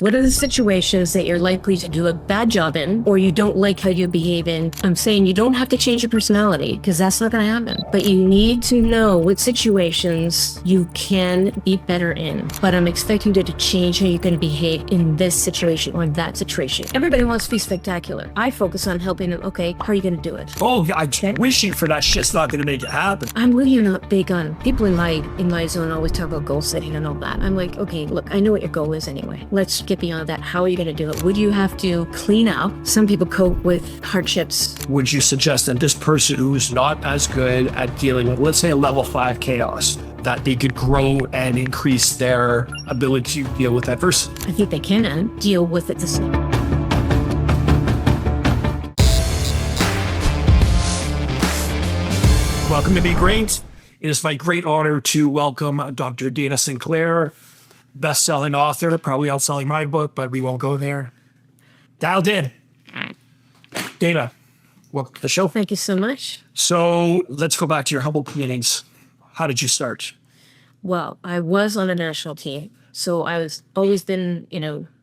What are the situations that you're likely to do a bad job in, or you don't like how you behave in? I'm saying you don't have to change your personality, because that's not going to happen. But you need to know what situations you can be better in. But I'm expecting you to change how you're going to behave in this situation or that situation. Everybody wants to be spectacular. I focus on helping them. Okay, how are you going to do it? Oh, I'm wishing for that shit's not going to make it happen. I'm really not big on people in my zone always talk about goal setting and all that. I'm like, okay, look, I know what your goal is anyway. Let's get beyond that. How are you going to do it? Would you have to clean up? Some people cope with hardships. Would you suggest that this person who's not as good at dealing with, let's say, a level 5 chaos, that they could grow and increase their ability to deal with adversity? I think they can deal with it the same. Welcome to Be Great. It is my great honor to welcome Dr. Dana Sinclair, best-selling author, probably outselling my book, but we won't go there. Dialed in. Dana, welcome to the show. Thank you so much. So let's go back to your humble beginnings. How did you start? Well, I was on a national team, so I was always been,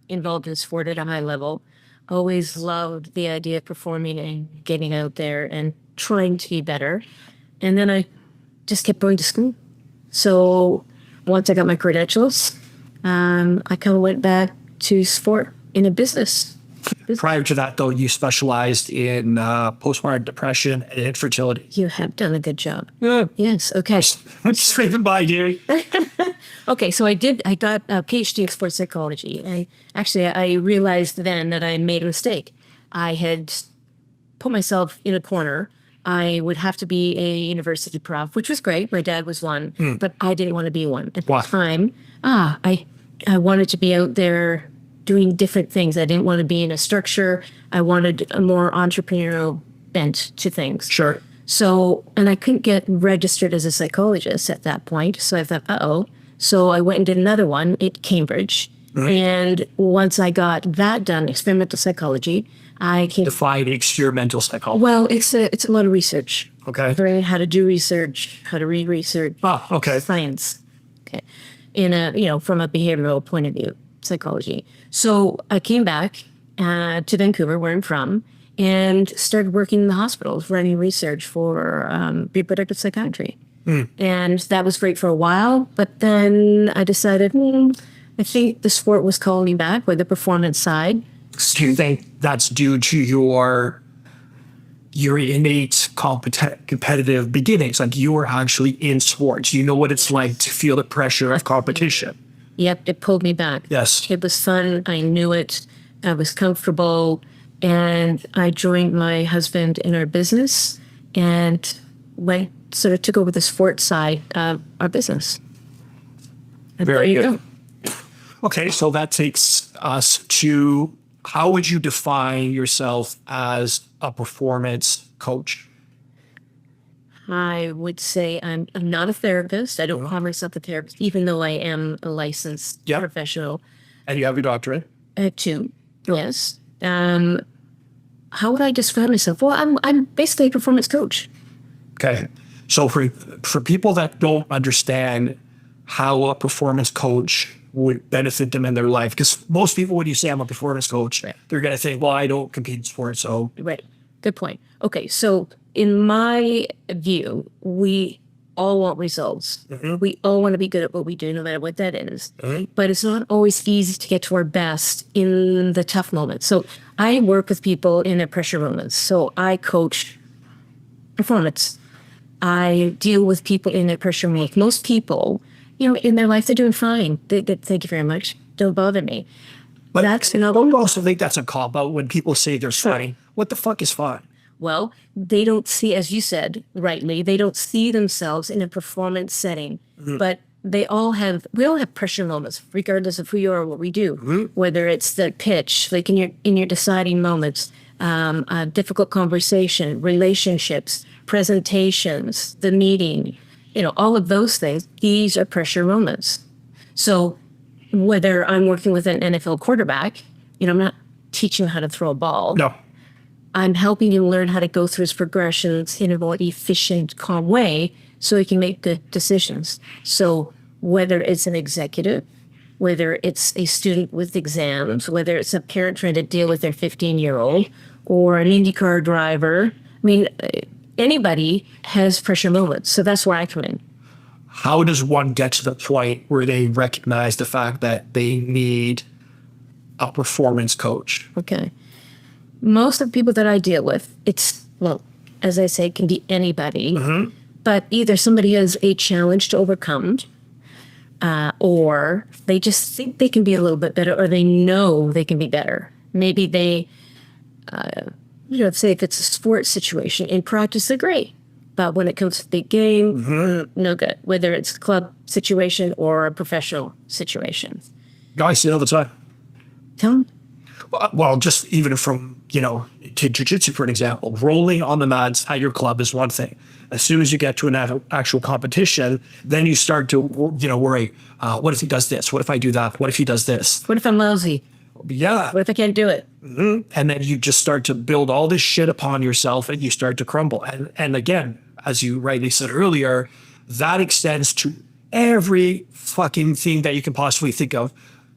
involved in sport at a high level. Always loved the idea of performing and getting out there and trying to be better. And then I just kept going to school. So once I got my credentials, I kind of went back to sport in a business. Prior to that, though, you specialized in postpartum depression and infertility. You have done a good job. Yeah. Yes. Okay. Straight by, Gary. Okay. So I got a PhD in sports psychology. And actually, I realized then that I made a mistake. I had put myself in a corner. I would have to be a university prof, which was great. My dad was one, but I didn't want to be one at the time. I wanted to be out there doing different things. I didn't want to be in a structure. I wanted a more entrepreneurial bent to things. Sure. So, and I couldn't get registered as a psychologist at that point. So I thought, uh-oh. So I went and did another one at Cambridge. Mm-hmm. And once I got that done, experimental psychology, I came... Define experimental psychology. Well, it's a lot of research. Okay. Learning how to do research, how to read research. Oh, okay. Science. Okay. From a behavioral point of view, psychology. So I came back to Vancouver, where I'm from, and started working in the hospitals, running research for reproductive psychiatry. And that was great for a while, but then I decided, I think the sport was calling me back, or the performance side. Do you think that's due to your innate competitive beginnings? Like you were actually in sports. You know what it's like to feel the pressure of competition. Yep, it pulled me back. Yes. It was fun. I knew it. I was comfortable. And I joined my husband in our business and sort of took over the sports side of our business. And Very there good. You go. Okay, so that takes us to, how would you define yourself as a performance coach? I would say I'm not a therapist. I don't call myself a therapist, even though I am a licensed professional. And you have your doctorate? I have two, yes. How would I describe myself? Well, I'm basically a performance coach. Okay. So for people that don't understand how a performance coach would benefit them in their life, because most people, when you say I'm a performance coach, they're going to think, well, I don't compete in sports, so. Right. Good point. Okay. So in my view, we all want results. Mm-hmm. We all want to be good at what we do, no matter what that is. Mm-hmm. But it's not always easy to get to our best in the tough moments. So I work with people in their pressure moments. So I coach performance. I deal with people in their pressure moments. Most people, in their life, they're doing fine. They thank you very much. Don't bother me. But don't you also think that's a cop-out when people say they're fine? What the fuck is fine? Well, they don't see, as you said rightly, they don't see themselves in a performance setting. Mm-hmm. But we all have pressure moments, regardless of who you are or what we do. Mm-hmm. Whether it's the pitch, like in your deciding moments, a difficult conversation, relationships, presentations, the meeting, all of those things. These are pressure moments. So whether I'm working with an NFL quarterback, I'm not teaching him how to throw a ball. No. I'm helping him learn how to go through his progressions in a more efficient, calm way so he can make good decisions. So whether it's an executive whether it's a student with exams, whether it's a parent trying to deal with their 15-year-old or an IndyCar driver. I mean, anybody has pressure moments. So that's where I come in. How does one get to the point where they recognize the fact that they need a performance coach? Okay. Most of the people that I deal with, it's, well, as I say, it can be anybody, but either somebody has a challenge to overcome, or they just think they can be a little bit better, or they know they can be better. Maybe they, say if it's a sports situation, in practice they're great, but when it comes to the big game, no good, whether it's a club situation or a professional situation. I see it all the time. Tell them. Well, just even from, to jiu-jitsu, for an example, rolling on the mats at your club is one thing. As soon as you get to an actual competition, then you start to, worry, what if he does this? What if I do that? What if he does this? What if I'm lousy? Yeah. What if I can't do it? And then you just start to build all this shit upon yourself and you start to crumble. And again, as you rightly said earlier, that extends to every fucking thing that you can possibly think of.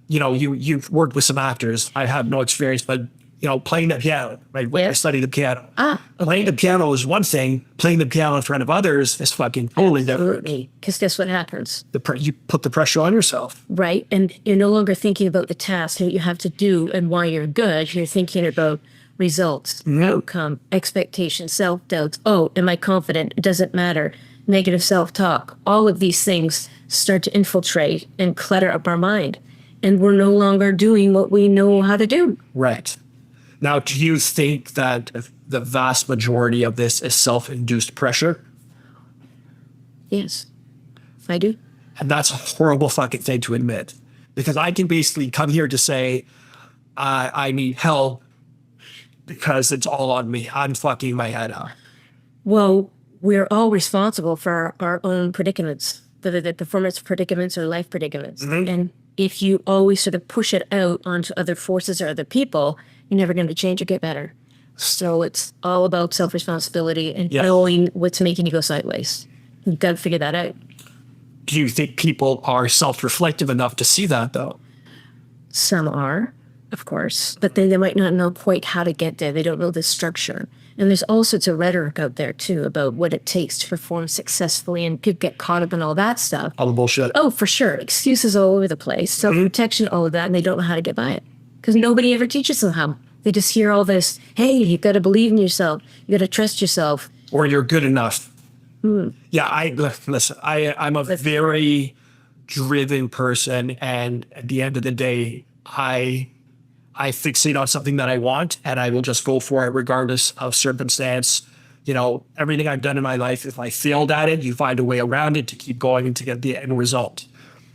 You've worked with some actors. I have no experience, but playing the piano, right? Yeah. I studied the piano. Playing the piano is one thing. Playing the piano in front of others is fucking totally different. Because guess what happens? You put the pressure on yourself. Right. And you're no longer thinking about the task that you have to do and why you're good. You're thinking about results, outcome, expectations, self-doubts. Oh, am I confident? It doesn't matter. Negative self-talk. All of these things start to infiltrate and clutter up our mind. And we're no longer doing what we know how to do. Right. Now, do you think that the vast majority of this is self-induced pressure? Yes, I do. And that's a horrible fucking thing to admit. Because I can basically come here to say, I need help because it's all on me. I'm fucking my head up. Well, we're all responsible for our own predicaments, whether they're performance predicaments or life predicaments. And if you always sort of push it out onto other forces or other people, you're never going to change or get better. So it's all about self-responsibility and knowing what's making you go sideways. You've got to figure that out. Do you think people are self-reflective enough to see that, though? Some are, of course, but then they might not know quite how to get there. They don't know the structure. And there's all sorts of rhetoric out there, too, about what it takes to perform successfully, and people get caught up in all that stuff. All the bullshit. Oh, for sure. Excuses all over the place, self-protection, all of that, and they don't know how to get by it. Because nobody ever teaches them how. They just hear all this, hey, you've got to believe in yourself. You got to trust yourself. Or you're good enough. Yeah, I'm a very driven person, and at the end of the day, I fixate on something that I want, and I will just go for it regardless of circumstance. Everything I've done in my life, if I failed at it, you find a way around it to keep going and to get the end result.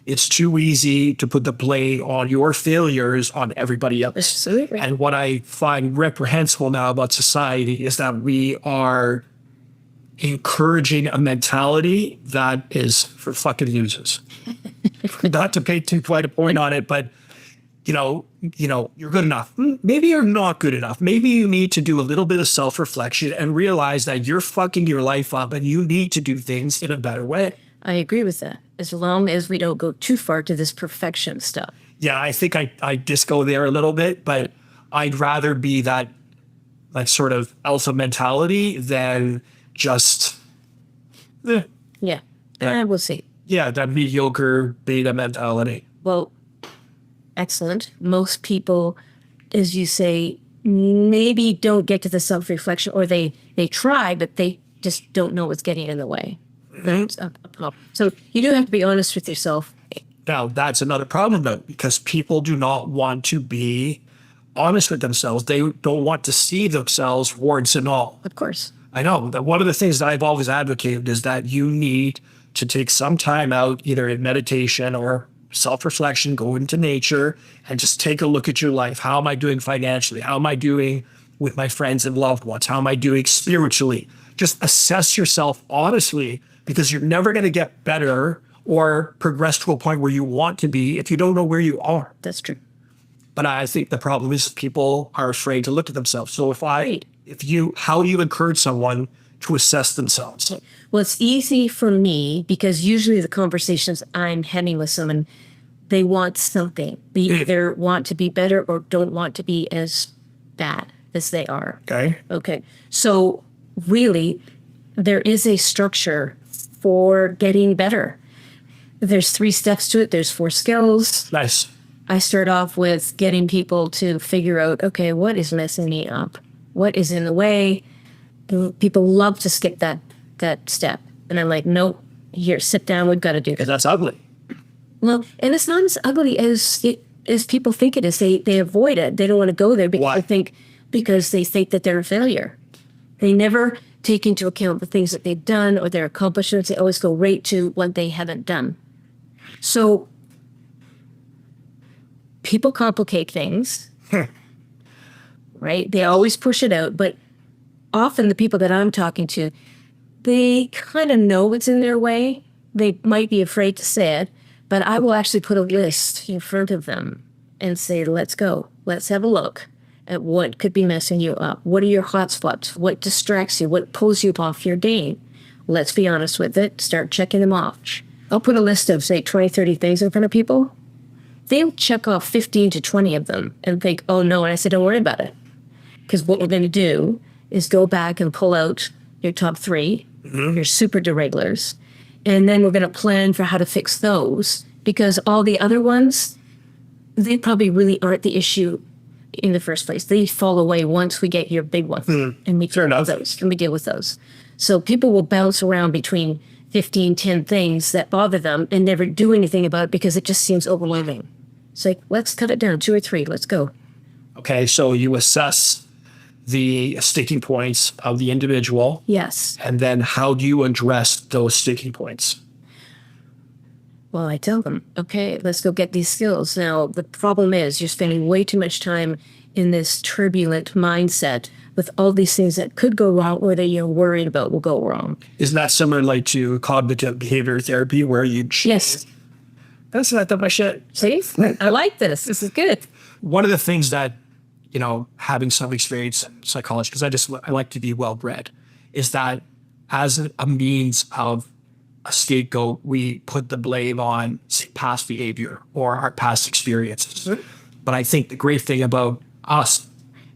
It's too easy to put the blame on your failures on everybody else. Absolutely. And what I find reprehensible now about society is that we are encouraging a mentality that is for fucking losers. Not to pay too quite a point on it, but you're good enough. Maybe you're not good enough. Maybe you need to do a little bit of self-reflection and realize that you're fucking your life up and you need to do things in a better way. I agree with that, as long as we don't go too far to this perfection stuff. Yeah, I think I disco there a little bit, but I'd rather be that sort of alpha mentality than just... Yeah, we'll see. Yeah, that mediocre beta mentality. Well, excellent. Most people, as you say, maybe don't get to the self-reflection, or they try, but they just don't know what's getting in the way. So you do have to be honest with yourself. Now, that's another problem, though, because people do not want to be honest with themselves. They don't want to see themselves, warts and all. Of course. I know that one of the things that I've always advocated is that you need to take some time out, either in meditation or self-reflection, go into nature and just take a look at your life. How am I doing financially? How am I doing with my friends and loved ones? How am I doing spiritually? Just assess yourself honestly, because you're never going to get better or progress to a point where you want to be if you don't know where you are. That's true. But I think the problem is people are afraid to look at themselves. So how do you encourage someone to assess themselves? Well, it's easy for me because usually the conversations I'm having with someone, they want something. They either want to be better or don't want to be as bad as they are. Okay. Okay. So really, there is a structure for getting better. There's 3 steps to it. There's 4 skills. Nice. I start off with getting people to figure out, okay, what is messing me up? What is in the way? And people love to skip that step. And I'm like, nope, here, sit down. We've got to do this. Because that's ugly. Well, and it's not as ugly as people think it is. They avoid it. They don't want to go there Why? because they think that they're a failure. They never take into account the things that they've done or their accomplishments. They always go right to what they haven't done. So people complicate things, right? They always push it out, but often the people that I'm talking to, they kind of know what's in their way. They might be afraid to say it, but I will actually put a list in front of them and say, let's go. Let's have a look at what could be messing you up. What are your hot spots? What distracts you? What pulls you off your game? Let's be honest with it. Start checking them off. I'll put a list of, say, 20, 30 things in front of people. They'll check off 15 to 20 of them and think, oh, no. And I said, don't worry about it. Because what we're going to do is go back and pull out your top 3, your super deregulars, and then we're going to plan for how to fix those. Because all the other ones, they probably really aren't the issue in the first place. They fall away once we get your big one. And we Fair enough. deal with those. So people will bounce around between 15, 10 things that bother them and never do anything about it because it just seems overwhelming. It's like, let's cut it down, 2 or 3, let's go. Okay, so you assess the sticking points of the individual. Yes. And then how do you address those sticking points? Well, I tell them, okay, let's go get these skills. Now, the problem is you're spending way too much time in this turbulent mindset with all these things that could go wrong or that you're worried about will go wrong. Isn't that similar like to cognitive behavior therapy where you... Yes. That's not that my shit. See? I like this. This is good. One of the things that, you know, having some experience in psychology, because I like to be well-bred, is that as a means of a scapegoat, we put the blame on, say, past behavior or our past experiences. But I think the great thing about us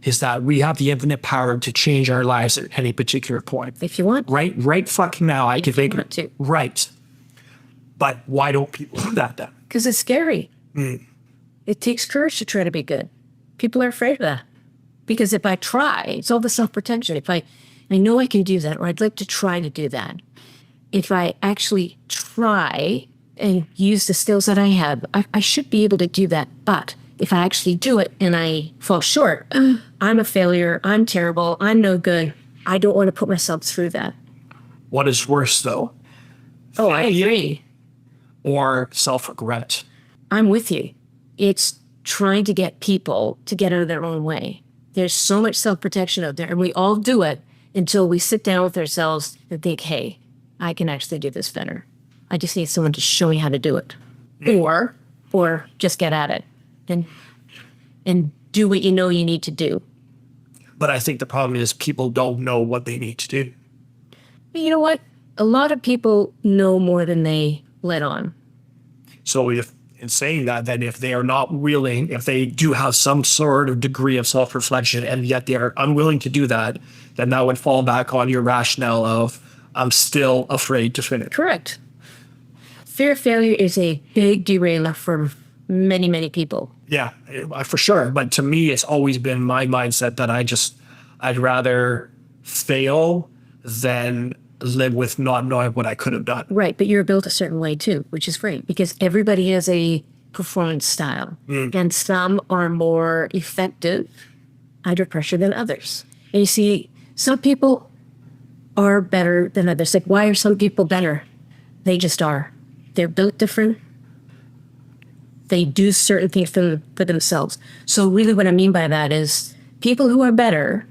is that we have the infinite power to change our lives at any particular point. If you want. Right fucking now, I can make want to. it. Right. But why don't people do that then? Because it's scary. It takes courage to try to be good. People are afraid of that. Because if I try, it's all the self-protection. If I know I can do that, or I'd like to try to do that. If I actually try and use the skills that I have, I should be able to do that. But if I actually do it and I fall short, I'm a failure, I'm terrible, I'm no good. I don't want to put myself through that. What is worse, though? Oh, I agree. Or self-regret? I'm with you. It's trying to get people to get out of their own way. There's so much self-protection out there, and we all do it until we sit down with ourselves and think, hey, I can actually do this better. I just need someone to show me how to do it. Or just get at it and do what you know you need to do. But I think the problem is people don't know what they need to do. But you know what? A lot of people know more than they let on. So if in saying that, then if they are not willing, if they do have some sort of degree of self-reflection and yet they are unwilling to do that, then that would fall back on your rationale of, I'm still afraid to finish. Correct. Fear of failure is a big derailer for many, many people. Yeah, for sure. But to me, it's always been my mindset that I'd rather fail than live with not knowing what I could have done. Right, but you're built a certain way too, which is great because everybody has a performance style. And some are more effective under pressure than others. And you see, some people are better than others. Like, why are some people better? They just are. They're built different. They do certain things for themselves. So really what I mean by that is people who are better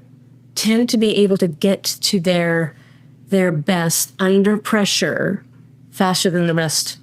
tend to be able to get to their best under pressure faster than the rest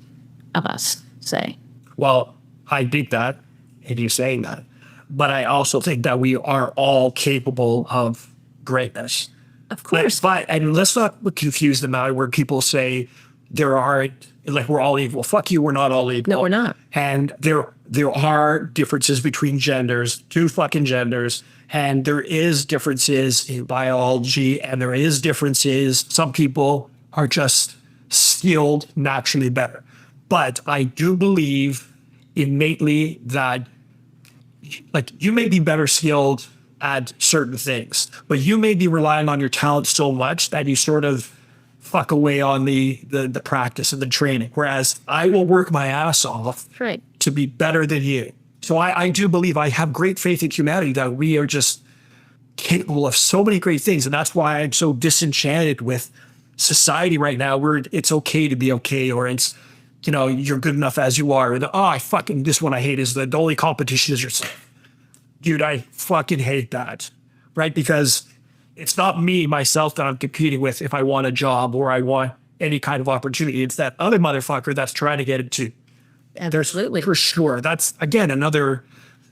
of us, say. Well, I dig that, and you saying that. But I also think that we are all capable of greatness. Of course. And let's not confuse the matter where people say there aren't like we're all equal. Fuck you, we're not all equal. No, we're not. And there are differences between genders, two fucking genders, and there is differences in biology, and there is differences. Some people are just skilled naturally better. But I do believe innately that, like, you may be better skilled at certain things, but you may be relying on your talent so much that you sort of fuck away on the practice and the training. Whereas I will work my ass off Right. to be better than you. So I do believe, I have great faith in humanity that we are just capable of so many great things. And that's why I'm so disenchanted with society right now, where it's okay to be okay, or it's, you know, you're good enough as you are. And, this one I hate is the only competition is yourself. Dude, I fucking hate that, right? Because it's not me, myself, that I'm competing with if I want a job or I want any kind of opportunity. It's that other motherfucker that's trying to get it too. Absolutely. For sure. That's, again, another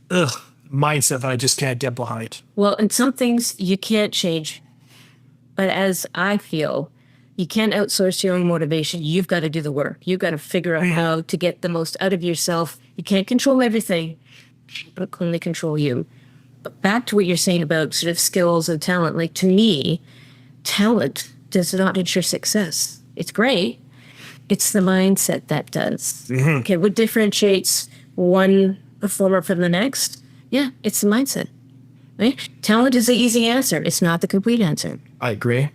mindset that I just can't get behind. Well, and some things you can't change. But as I feel, you can't outsource your own motivation. You've got to do the work. You've got to figure out how to get the most out of yourself. You can't control everything, but only control you. But back to what you're saying about sort of skills and talent, like, to me, talent does not ensure success. It's great. It's the mindset that does. Okay, what differentiates one performer from the next? Yeah, it's the mindset. Right? Talent is the easy answer. It's not the complete answer. I agree.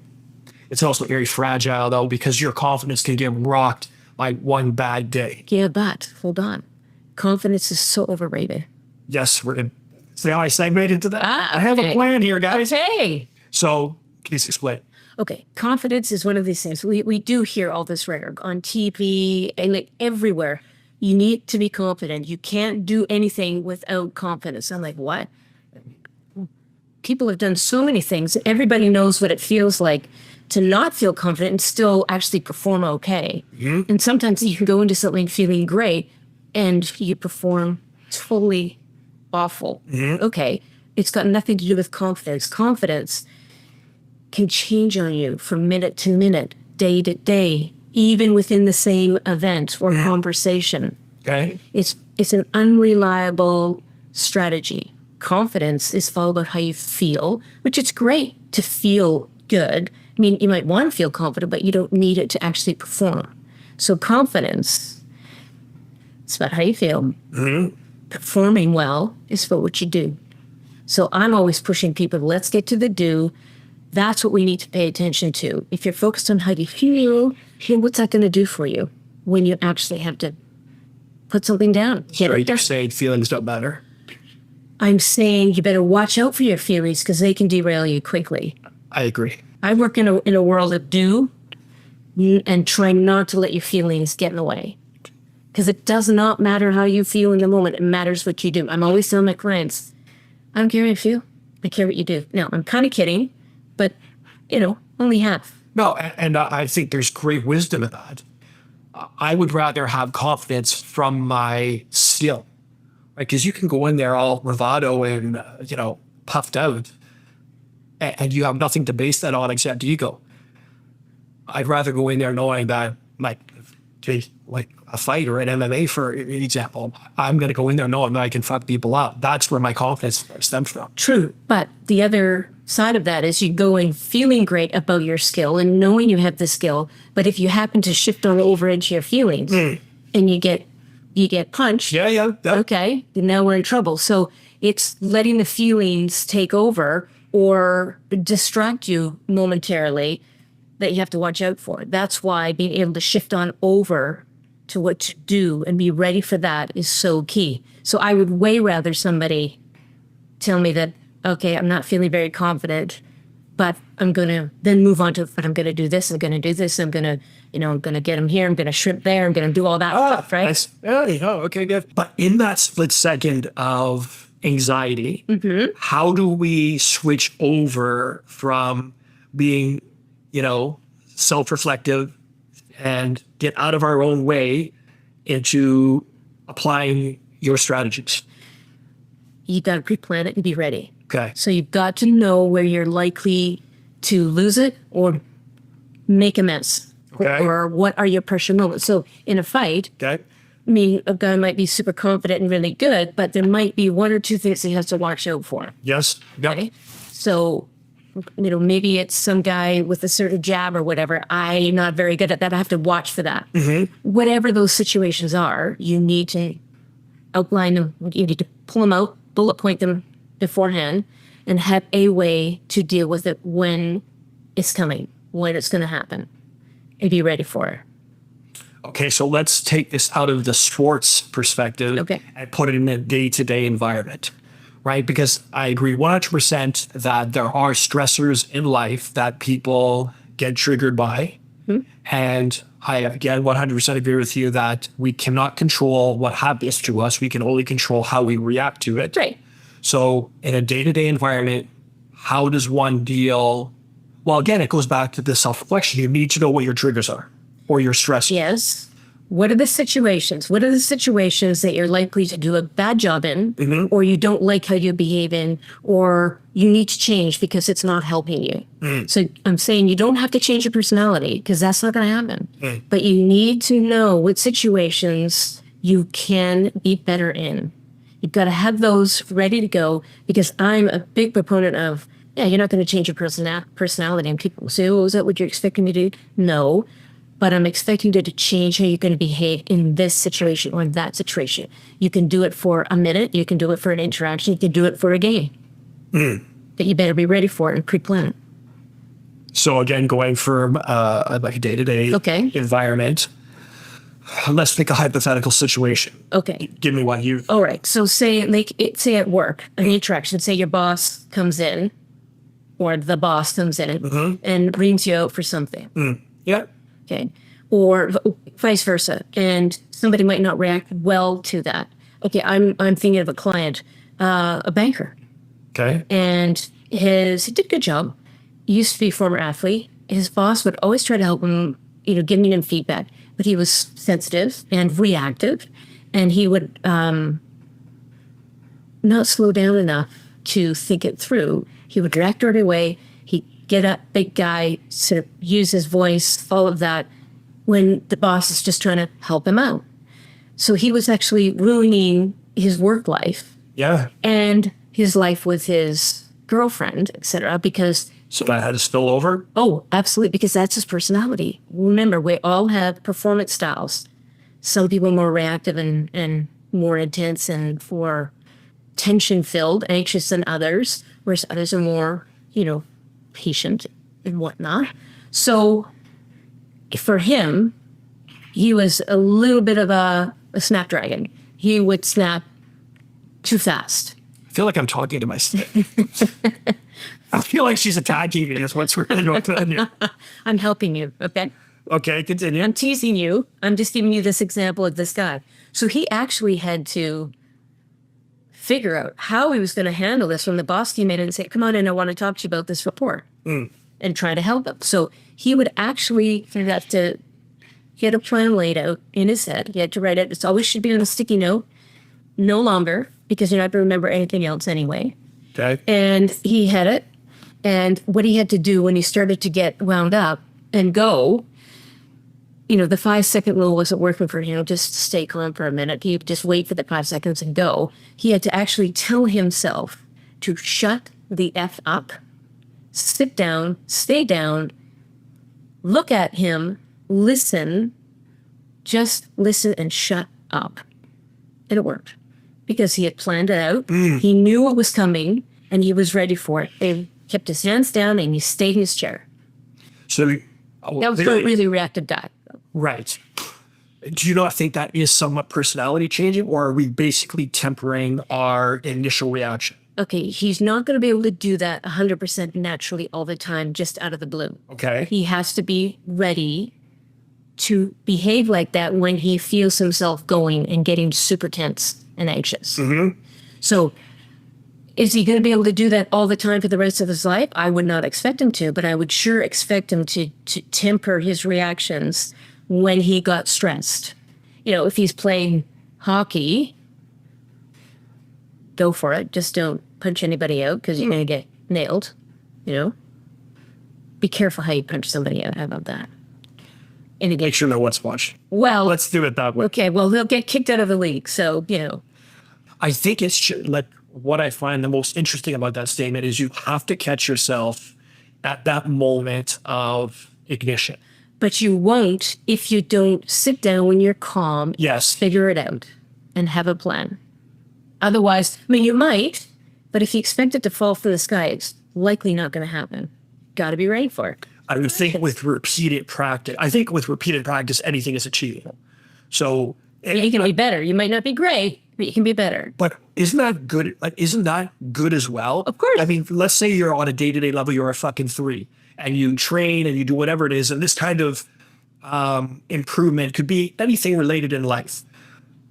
It's also very fragile, though, because your confidence can get rocked by one bad day. Yeah, but hold on. Confidence is so overrated. Yes, we're in. See how I segued into that? I have okay. a plan here, guys. Okay. So, please explain. Okay, confidence is one of these things. We do hear all this rhetoric on TV and like everywhere. You need to be confident. You can't do anything without confidence. I'm like, what? People have done so many things. Everybody knows what it feels like to not feel confident and still actually perform okay. And sometimes you can go into something feeling great and you perform totally awful. Okay, it's got nothing to do with confidence. Confidence can change on you from minute to minute, day to day, even within the same event or conversation. Okay. It's an unreliable strategy. Confidence is all about how you feel, which it's great to feel good. I mean, you might want to feel confident, but you don't need it to actually perform. So confidence, it's about how you feel. Performing well is about what you do. So I'm always pushing people, let's get to the do. That's what we need to pay attention to. If you're focused on how you feel, what's that going to do for you when you actually have to put something down? So you're saying feelings don't matter? I'm saying you better watch out for your feelings because they can derail you quickly. I agree. I work in a world of do and try not to let your feelings get in the way. Because it does not matter how you feel in the moment. It matters what you do. I'm always telling my clients, I don't care how you feel. I care what you do. Now, I'm kind of kidding, but, only half. No, and I think there's great wisdom in that. I would rather have confidence from my skill, right? Because you can go in there all bravado and, puffed out, and you have nothing to base that on except ego. I'd rather go in there knowing that, like a fight or an MMA, for example, I'm going to go in there knowing that I can fuck people up. That's where my confidence stems from. True. But the other side of that is you go in feeling great about your skill and knowing you have the skill. But if you happen to shift on over into your feelings and you get punched. Yeah. Okay. Then now we're in trouble. So it's letting the feelings take over or distract you momentarily that you have to watch out for. That's why being able to shift on over to what to do and be ready for that is so key. So I would way rather somebody tell me that, okay, I'm not feeling very confident, but I'm going to then move on to, but I'm going to do this, I'm going to do this, I'm going to, I'm going to get him here, I'm going to shrimp there, I'm going to do all that stuff, right? Nice. Okay, good. But in that split second of anxiety, how do we switch over from being, self-reflective and get out of our own way into applying your strategies? You got to pre-plan it and be ready. Okay. So you've got to know where you're likely to lose it or make a mess. Okay. Or what are your pressure moments? So in a fight, Okay. a guy might be super confident and really good, but there might be one or two things he has to watch out for. Yes. Yep. Okay. So, maybe it's some guy with a certain jab or whatever. I'm not very good at that. I have to watch for that. Whatever those situations are, you need to outline them. You need to pull them out, bullet point them beforehand, and have a way to deal with it when it's coming, when it's going to happen, and be ready for it. Okay, so let's take this out of the sports perspective Okay. and put it in a day-to-day environment, right? Because I agree 100% that there are stressors in life that people get triggered by. And I, again, 100% agree with you that we cannot control what happens to us. We can only control how we react to it. Right. So in a day-to-day environment, how does one deal? Well, again, it goes back to the self-reflection. You need to know what your triggers are or your stress. Yes. What are the situations? What are the situations that you're likely to do a bad job in, or you don't like how you behave in, or you need to change because it's not helping you? So I'm saying you don't have to change your personality because that's not going to happen. But you need to know what situations you can be better in. You've got to have those ready to go because I'm a big proponent of, you're not going to change your personality. And people say, oh, is that what you're expecting me to do? No. But I'm expecting you to change how you're going to behave in this situation or in that situation. You can do it for a minute. You can do it for an interaction. You can do it for a game. That you better be ready for it and pre-plan. So again, going from like a day-to-day environment, let's think a hypothetical situation. Okay. Give me one you. All right. So say at work, an interaction. Say your boss comes in, or the boss comes in and brings you out for something. Yeah. Okay. Or vice versa. And somebody might not react well to that. Okay. I'm thinking of a client, a banker. Okay. And he did a good job. He used to be a former athlete. His boss would always try to help him, giving him feedback. But he was sensitive and reactive. And he would not slow down enough to think it through. He would react right away. Get up, big guy, sort of use his voice, all of that, when the boss is just trying to help him out. So he was actually ruining his work life. Yeah. And his life with his girlfriend, etc. Because so that had to spill over? Oh, absolutely, because that's his personality. Remember, we all have performance styles. Some people are more reactive and more intense and more tension-filled, anxious than others, whereas others are more, patient and whatnot. So for him, he was a little bit of a snapdragon. He would snap too fast. I feel like I'm talking to myself. I feel like she's attacking me. That's what's weird. I'm helping you, okay? Okay, continue. I'm teasing you. I'm just giving you this example of this guy. So he actually had to figure out how he was going to handle this when the boss came in and said, come on in, I want to talk to you about this report, and try to help him. So he would actually have to get a plan laid out in his head. He had to write it. It always should be on a sticky note, no longer, because you're not going to remember anything else anyway. Okay. And he had it. And what he had to do when he started to get wound up and go, the 5-second rule wasn't working for him. Just stay calm for a minute. He would just wait for the 5 seconds and go. He had to actually tell himself to shut the F up, sit down, stay down, look at him, listen, just listen and shut up. And it worked because he had planned it out. He knew what was coming and he was ready for it. He kept his hands down and he stayed in his chair. So that was what really reacted that. Right. Do you not think that is somewhat personality changing, or are we basically tempering our initial reaction? Okay, he's not going to be able to do that 100% naturally all the time, just out of the blue. Okay. He has to be ready to behave like that when he feels himself going and getting super tense and anxious. So is he going to be able to do that all the time for the rest of his life? I would not expect him to, but I would sure expect him to temper his reactions when he got stressed. If he's playing hockey, go for it. Just don't punch anybody out because you're going to get nailed. Be careful how you punch somebody out. How about that? And Make sure no one's watching. well, Let's do it that way. okay, well, they'll get kicked out of the league. So, I think it's like what I find the most interesting about that statement is you have to catch yourself at that moment of ignition. but you won't if you don't sit down when you're calm, Yes. figure it out, and have a plan. Otherwise, I mean, you might, but if you expect it to fall from the sky, it's likely not going to happen. Got to be ready for it. I would think with repeated practice, anything is achievable. So, You can be better. You might not be great, but you can be better. but isn't that good? Like, isn't that good as well? Of course. I mean, let's say you're on a day-to-day level, you're a fucking 3, and you train and you do whatever it is, and this kind of improvement could be anything related in life,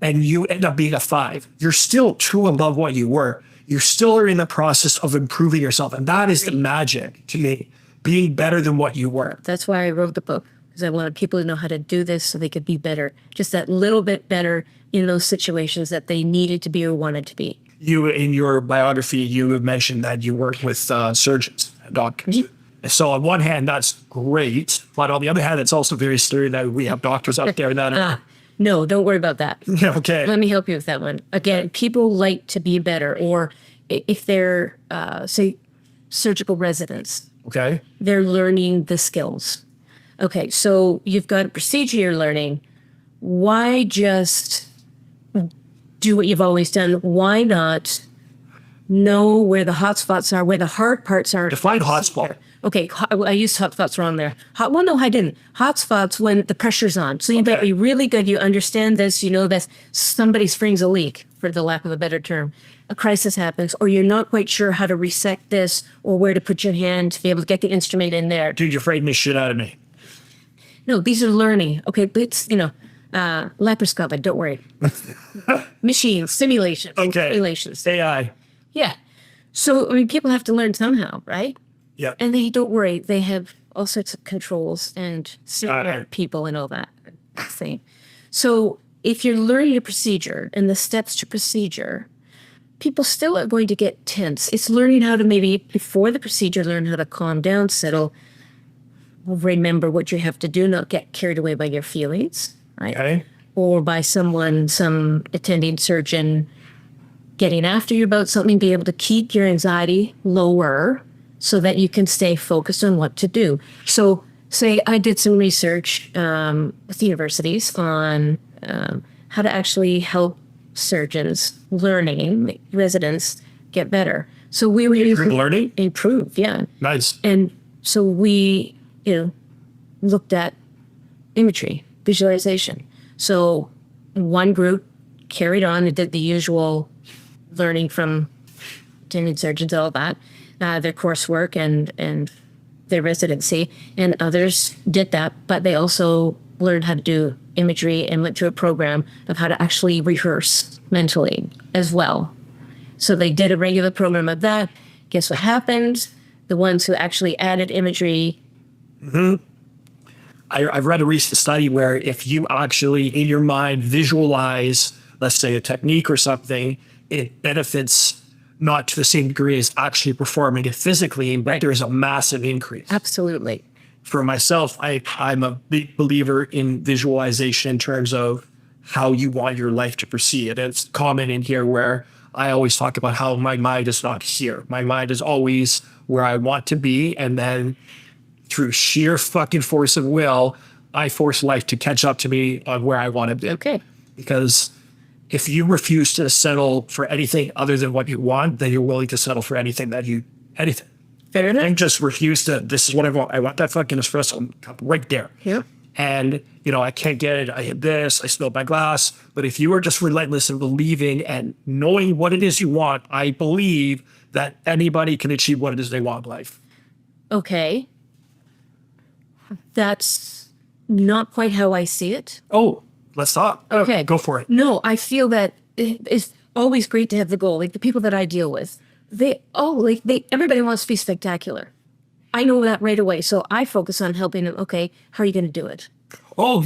and you end up being a 5. You're still 2 above what you were. You still are in the process of improving yourself, and that is the magic to me, being better than what you were. That's why I wrote the book, because I wanted people to know how to do this so they could be better, just that little bit better in those situations that they needed to be or wanted to be. You, in your biography, you have mentioned that you work with surgeons, doctors. So on one hand, that's great, but on the other hand, it's also very scary that we have doctors out there that are No, don't worry about that. okay. Let me help you with that one. Again, people like to be better, or if they're, say, surgical residents, Okay. they're learning the skills. Okay, so you've got a procedure you're learning. Why just do what you've always done? Why not know where the hot spots are, where the hard parts are? Define hotspot. Okay, I used hot spots wrong there. Well, no, I didn't. Hot spots when the pressure's on. So you better be really good. You understand this. You know that somebody springs a leak, for the lack of a better term. A crisis happens, or you're not quite sure how to resect this or where to put your hand to be able to get the instrument in there. Dude, you're frightening the shit out of me. No, these are learning. Okay, but it's, laparoscopic, don't worry. Machines, simulation. Okay. Simulations. AI. Yeah. So, I mean, people have to learn somehow, right? Yeah. And they don't worry. They have all sorts of controls and Sinclair people and all that thing. So if you're learning a procedure and the steps to procedure, people still are going to get tense. It's learning how to maybe, before the procedure, learn how to calm down, settle, remember what you have to do, not get carried away by your feelings, right? Okay. Or by some attending surgeon getting after you about something, be able to keep your anxiety lower so that you can stay focused on what to do. So say I did some research with universities on how to actually help surgeons learning, residents get better. So we were Learning? improve, yeah. Nice. And so we, looked at imagery, visualization. So one group carried on and did the usual learning from attending surgeons, all that, their coursework and their residency, and others did that, but they also learned how to do imagery and went through a program of how to actually rehearse mentally as well. So they did a regular program of that. Guess what happened? The ones who actually added imagery. I've read a recent study where if you actually, in your mind, visualize, let's say, a technique or something, it benefits not to the same degree as actually performing it physically, but there's a massive increase. Absolutely. For myself, I'm a big believer in visualization in terms of how you want your life to proceed. And it's common in here where I always talk about how my mind is not here. My mind is always where I want to be. And then through sheer fucking force of will, I force life to catch up to me on where I want to be. Okay. Because if you refuse to settle for anything other than what you want, then you're willing to settle for anything. Fair enough. And just refuse to, this is what I want. I want that fucking espresso cup right there. Yep. And, I can't get it. I hit this, I spilled my glass. But if you are just relentless in believing and knowing what it is you want, I believe that anybody can achieve what it is they want in life. Okay. That's not quite how I see it. Oh, let's talk. Okay. Go for it. No, I feel that it's always great to have the goal. Like the people that I deal with, everybody wants to be spectacular. I know that right away. So I focus on helping them. Okay, how are you going to do it? Oh,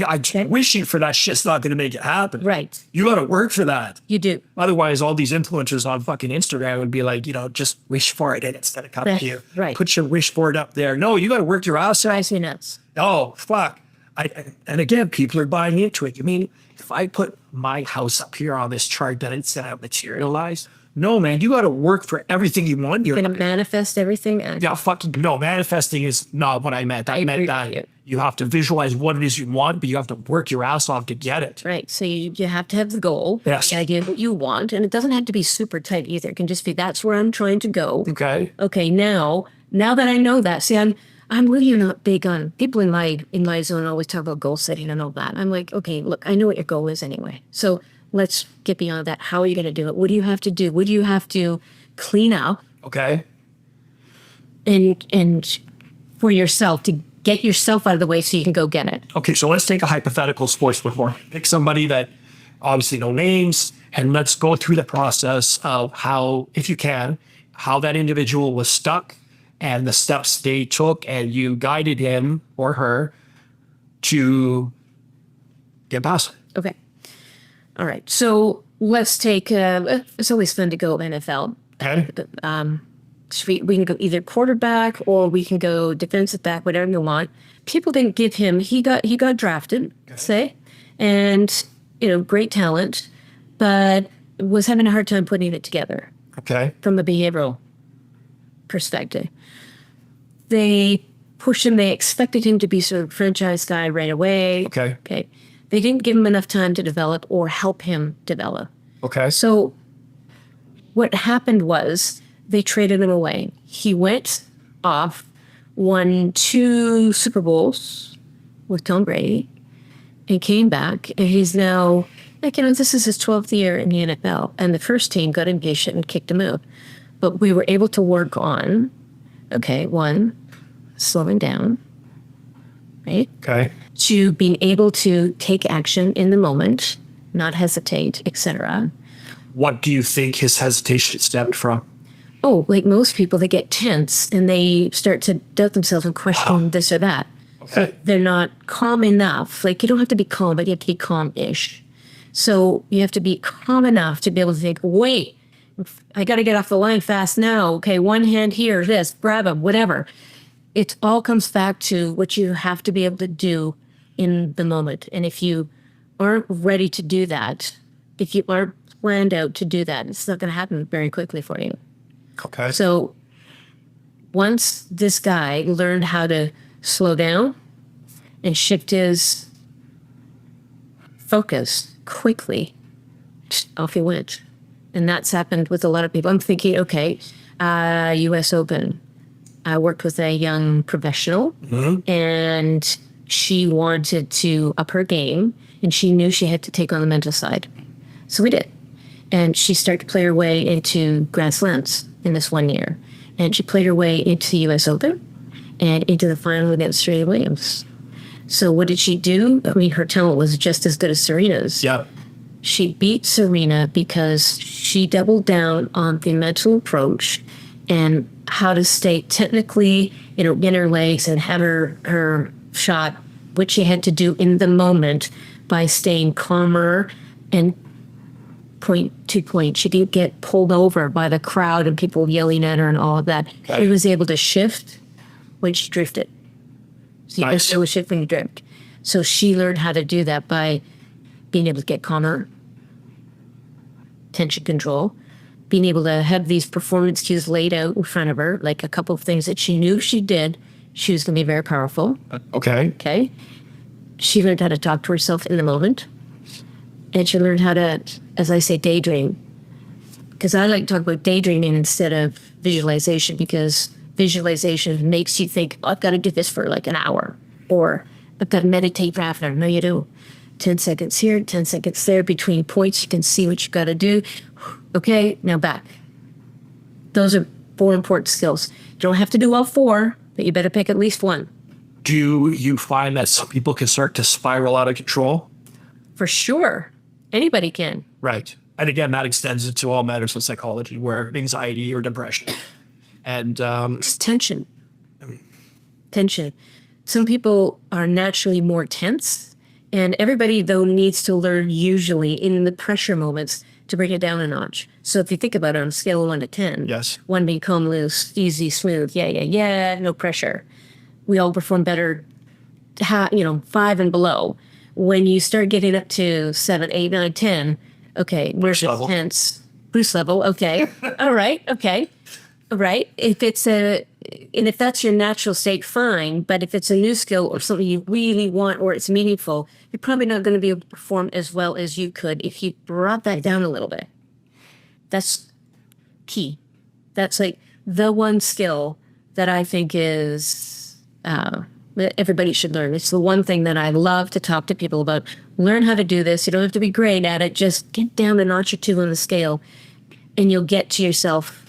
wishing for that shit's not going to make it happen. Right. You got to work for that. You do. Otherwise, all these influencers on fucking Instagram would be like, just wish for it and it's going to come to you. Right. Put your wish board up there. No, you got to work your ass off. Drives me nuts. Oh, fuck. And again, people are buying into it. I mean, if I put my house up here on this chart, then it's going to materialize. No, man, you got to work for everything you want. You're going to manifest everything. Yeah, fucking no. Manifesting is not what I meant. I meant that you have to visualize what it is you want, but you have to work your ass off to get it. Right. So you have to have the goal, Yes. the idea of what you want, and it doesn't have to be super tight either. It can just be that's where I'm trying to go. Okay. Okay. Now that I know that, see, I'm really not big on people in my zone always talk about goal setting and all that. I'm like, okay, look, I know what your goal is anyway. So let's get beyond that. How are you going to do it? What do you have to do? What do you have to clean up? Okay. And for yourself to get yourself out of the way so you can go get it. Okay, so let's take a hypothetical sports performer. Pick somebody that obviously no names, and let's go through the process of how, if you can, how that individual was stuck and the steps they took, and you guided him or her to get past it. Okay. All right. So let's take, it's always fun to go NFL. Okay. We can go either quarterback or we can go defensive back, whatever you want. People didn't give him, he got drafted, say, and, great talent, but was having a hard time putting it together. Okay. From a behavioral perspective. They pushed him, they expected him to be sort of franchise guy right away. Okay. Okay. They didn't give him enough time to develop or help him develop. Okay. So what happened was they traded him away. He went off, won 2 Super Bowls with Tom Brady, and came back. And he's now, this is his 12th year in the NFL. And the first team got engaged and kicked him out. But we were able to work on, one, slowing down, right? Okay. 2, being able to take action in the moment, not hesitate, etc. What do you think his hesitation stemmed from? Oh, like most people, they get tense and they start to doubt themselves and question this or that. Okay. They're not calm enough. Like, you don't have to be calm, but you have to be calm-ish. So you have to be calm enough to be able to think, wait, I got to get off the line fast now. Okay, one hand here, this, grab him, whatever. It all comes back to what you have to be able to do in the moment. And if you aren't ready to do that, if you aren't planned out to do that, it's not going to happen very quickly for you. Okay. So once this guy learned how to slow down and shift his focus quickly, off he went. And that's happened with a lot of people. I'm thinking, okay, U.S. Open. I worked with a young professional, and she wanted to up her game, and she knew she had to take on the mental side. So we did. And she started to play her way into Grand Slams in this 1 year. And she played her way into the U.S. Open and into the final against Serena Williams. So what did she do? I mean, her talent was just as good as Serena's. Yeah. She beat Serena because she doubled down on the mental approach and how to stay technically in her legs and have her shot, which she had to do in the moment by staying calmer and point to point. She didn't get pulled over by the crowd and people yelling at her and all of that. Okay. She was able to shift when she drifted. So Nice. it was shift when you drift. So she learned how to do that by being able to get calmer, tension control, being able to have these performance cues laid out in front of her, like a couple of things that she knew she did. She was going to be very powerful. Okay. Okay. She learned how to talk to herself in the moment. And she learned how to, as I say, daydream. Because I like to talk about daydreaming instead of visualization, because visualization makes you think, oh, I've got to do this for like an hour, or I've got to meditate for half an hour. No, you do. 10 seconds here, 10 seconds there. Between points, you can see what you've got to do. Okay, now back. Those are 4 important skills. You don't have to do all 4, but you better pick at least one. Do you find that some people can start to spiral out of control? For sure. Anybody can. Right. And again, that extends into all matters of psychology, where anxiety or depression. And It's tension. Tension. Some people are naturally more tense, and everybody, though, needs to learn usually in the pressure moments to bring it down a notch. So if you think about it on a scale of 1 to 10, yes. 1 being calm, loose, easy, smooth, yeah, no pressure. We all perform better 5 and below. When you start getting up to 7, 8, 9, 10, okay, where's the level. tense? Bruce level, okay. All right, okay. All right. If that's your natural state, fine. But if it's a new skill or something you really want or it's meaningful, you're probably not going to be able to perform as well as you could if you brought that down a little bit. That's key. That's like the one skill that I think is that everybody should learn. It's the one thing that I love to talk to people about. Learn how to do this. You don't have to be great at it. Just get down a notch or two on the scale, and you'll get to yourself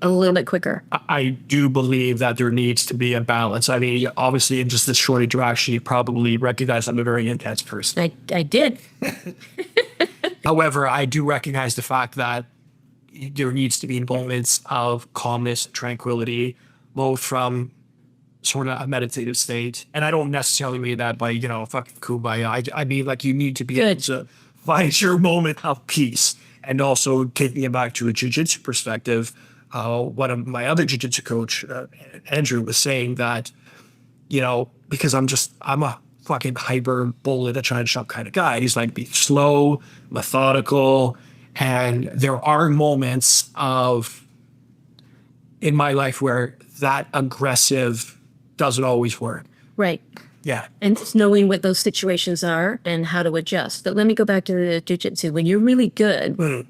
a little bit quicker. I do believe that there needs to be a balance. I mean, obviously, in just this short interaction, you probably recognize I'm a very intense person. I did. However, I do recognize the fact that there needs to be moments of calmness, tranquility, both from sort of a meditative state. And I don't necessarily mean that by, fucking kumbaya. I mean, like, you need to be able to find your moment of peace. And also taking it back to a jiu-jitsu perspective, one of my other jiu-jitsu coach, Andrew, was saying that, because I'm a fucking hyper bullet, a try and shove kind of guy. He's like, be slow, methodical. And there are moments in my life where that aggressive doesn't always work. Right. Yeah. And just knowing what those situations are and how to adjust. But let me go back to the jiu-jitsu. When you're really good,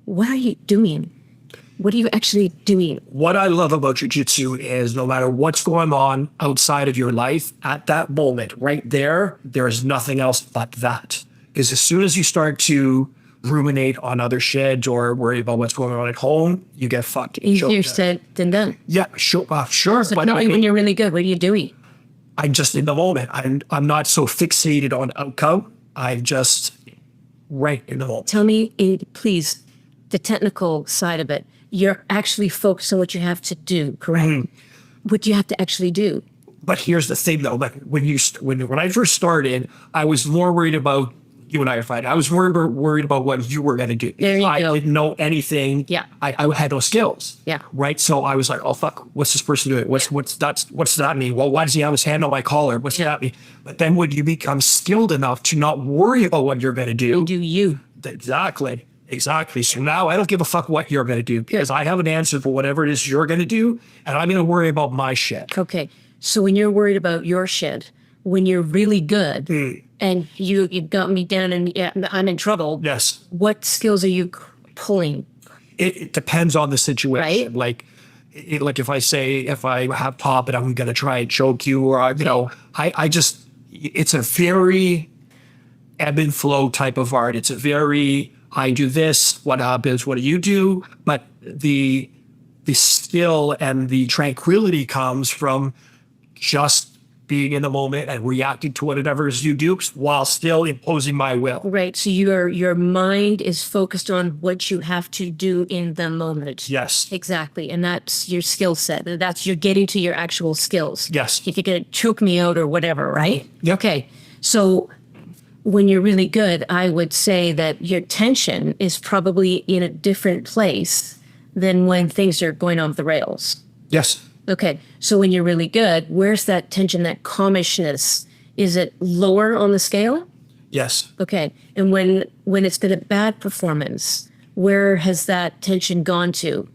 what are you doing? What are you actually doing? What I love about jiu-jitsu is no matter what's going on outside of your life, at that moment, right there is nothing else but that. Because as soon as you start to ruminate on other shit or worry about what's going on at home, you get fucked. Easier said than done. Yeah, sure. So but when you're really good, what are you doing? I'm just in the moment. I'm not so fixated on outcome. I'm just right in the moment. Tell me, please, the technical side of it. You're actually focused on what you have to do, correct? What do you have to actually do? But here's the thing, though. Like when I first started, I was more worried about you and I are fighting. I was worried about what you were going to do. There you go. I didn't know anything. Yeah. I had no skills. Yeah. Right. So I was like, oh fuck, what's this person doing? What's that mean? Well, why does he have his hand on my collar? What's that mean? But then when you become skilled enough to not worry about what you're going to do, do you. Exactly. So now I don't give a fuck what you're going to do because I have an answer for whatever it is you're going to do, and I'm going to worry about my shit. Okay. So when you're worried about your shit, when you're really good and you got me down and I'm in trouble. Yes. What skills are you pulling? It depends on the situation. Right? Like if I have top and I'm going to try and choke you, or it's a very ebb and flow type of art. It's a very, I do this, what happens, what do you do? But the skill and the tranquility comes from just being in the moment and reacting to whatever you do while still imposing my will. Right. So your mind is focused on what you have to do in the moment. Yes. Exactly. And that's your skill set. You're getting to your actual skills. Yes. If you're going to choke me out or whatever, right? Yep. Okay. So when you're really good, I would say that your tension is probably in a different place than when things are going off the rails. Yes. Okay, so when you're really good, where's that tension, that calmishness? Is it lower on the scale? Yes. Okay, and when it's been a bad performance, where has that tension gone to?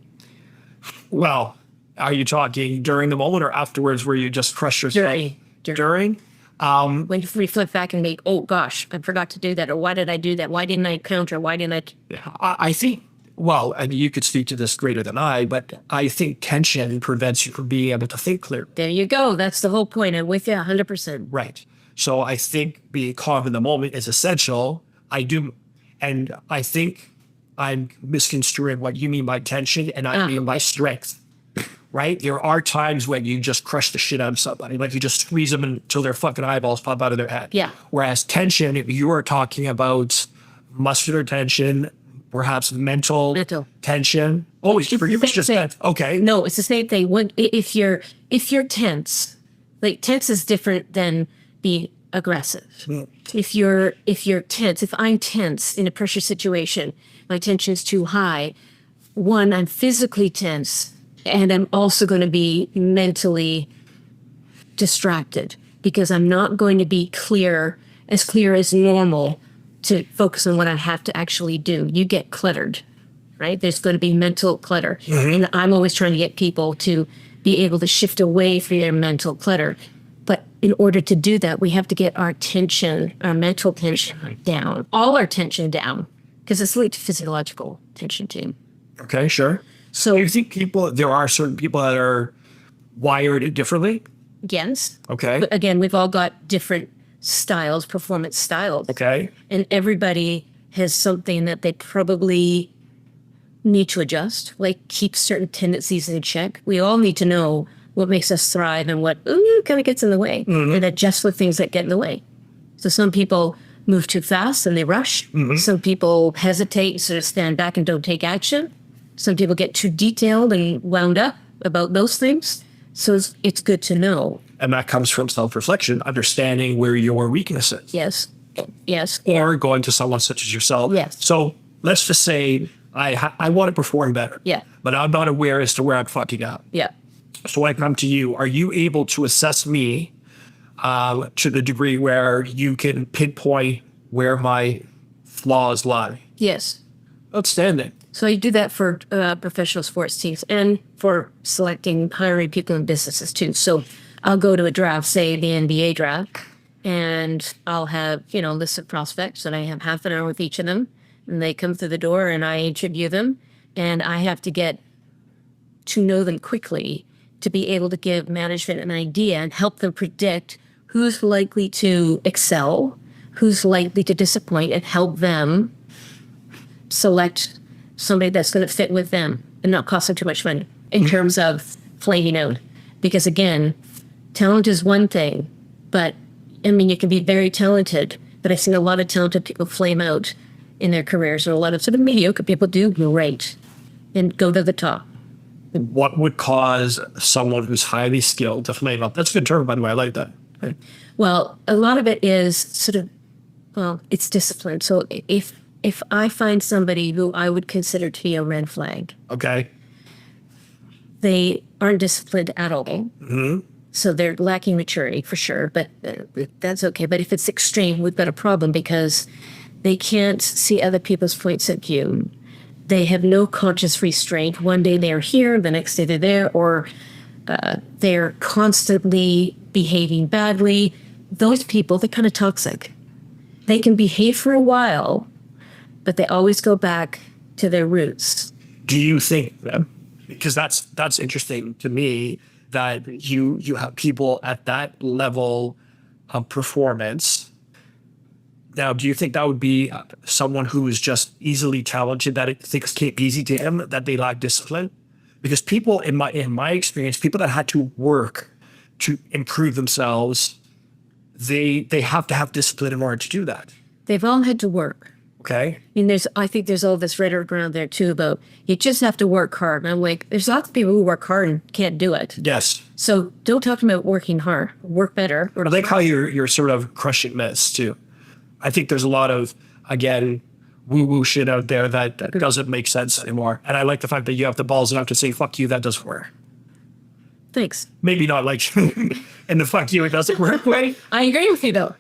Well, are you talking during the moment or afterwards where you just crush yourself? During? When you reflect back and make, oh gosh, I forgot to do that, or why did I do that? Why didn't I counter? Why didn't I think, well, and you could speak to this greater than I, but I think tension prevents you from being able to think clearly. There you go. That's the whole point. I'm with you 100%. Right. So I think being calm in the moment is essential. I do. And I think I'm misconstruing what you mean by tension and I mean by strength. Right? There are times when you just crush the shit out of somebody. Like you just squeeze them until their fucking eyeballs pop out of their head. Yeah. Whereas tension, you are talking about muscular tension, perhaps mental tension. Oh, you just said, okay. No, it's the same thing. If you're tense, like tense is different than being aggressive. If you're tense, if I'm tense in a pressure situation, my tension is too high. One, I'm physically tense, and I'm also going to be mentally distracted. because I'm not going to be clear as normal to focus on what I have to actually do. You get cluttered, right? There's going to be mental clutter. And I'm always trying to get people to be able to shift away from their mental clutter. But in order to do that, we have to get our tension, our mental tension down, all our tension down, because it's linked to physiological tension too. Okay, sure. So you think there are certain people that are wired differently? Yes. Okay. But again, we've all got different styles, performance styles. Okay. And everybody has something that they probably need to adjust, like keep certain tendencies in check. We all need to know what makes us thrive and what kind of gets in the way, and adjust with things that get in the way. So some people move too fast and they rush. Some people hesitate, sort of stand back and don't take action. Some people get too detailed and wound up about those things. So it's good to know. And that comes from self-reflection, understanding where your weakness is. Yes. Yes. Or going to someone such as yourself. Yes. So let's just say I want to perform better. Yeah. But I'm not aware as to where I'm fucking up. Yeah. So when I come to you, are you able to assess me to the degree where you can pinpoint where my flaws lie? Yes. Outstanding. So I do that for professional sports teams and for hiring people in businesses too. So I'll go to a draft, say the NBA draft, and I'll have, lists of prospects, and I have half an hour with each of them, and they come through the door and I interview them, and I have to get to know them quickly to be able to give management an idea and help them predict who's likely to excel, who's likely to disappoint, and help them select somebody that's going to fit with them and not cost them too much money in terms of flaming out. Because again, talent is one thing, but you can be very talented, but I've seen a lot of talented people flame out in their careers, or a lot of sort of mediocre people do great and go to the top. What would cause someone who's highly skilled to flame up? That's a good term, by the way. I like that. Well, a lot of it is it's discipline. So if I find somebody who I would consider to be a red flag, Okay. they aren't disciplined at all. So they're lacking maturity for sure, but that's okay. But if it's extreme, we've got a problem because they can't see other people's points of view. They have no conscious restraint. One day they're here, the next day they're there, or they're constantly behaving badly. Those people, they're kind of toxic. They can behave for a while, but they always go back to their roots. Do you think, because that's interesting to me, that you have people at that level of performance. Now, do you think that would be someone who is just easily talented, that things came easy to him, that they lack discipline? Because people, in my experience, people that had to work to improve themselves, they have to have discipline in order to do that. They've all had to work. Okay. I think there's all this rhetoric around there too about you just have to work hard. And I'm like, there's lots of people who work hard and can't do it. Yes. So don't talk to me about working hard. Work better. I like how you're sort of crushing myths too. I think there's a lot of, again, woo-woo shit out there that doesn't make sense anymore. And I like the fact that you have the balls enough to say, fuck you, that doesn't work. Thanks. Maybe not like in the fuck you, it doesn't work way. I agree with you though.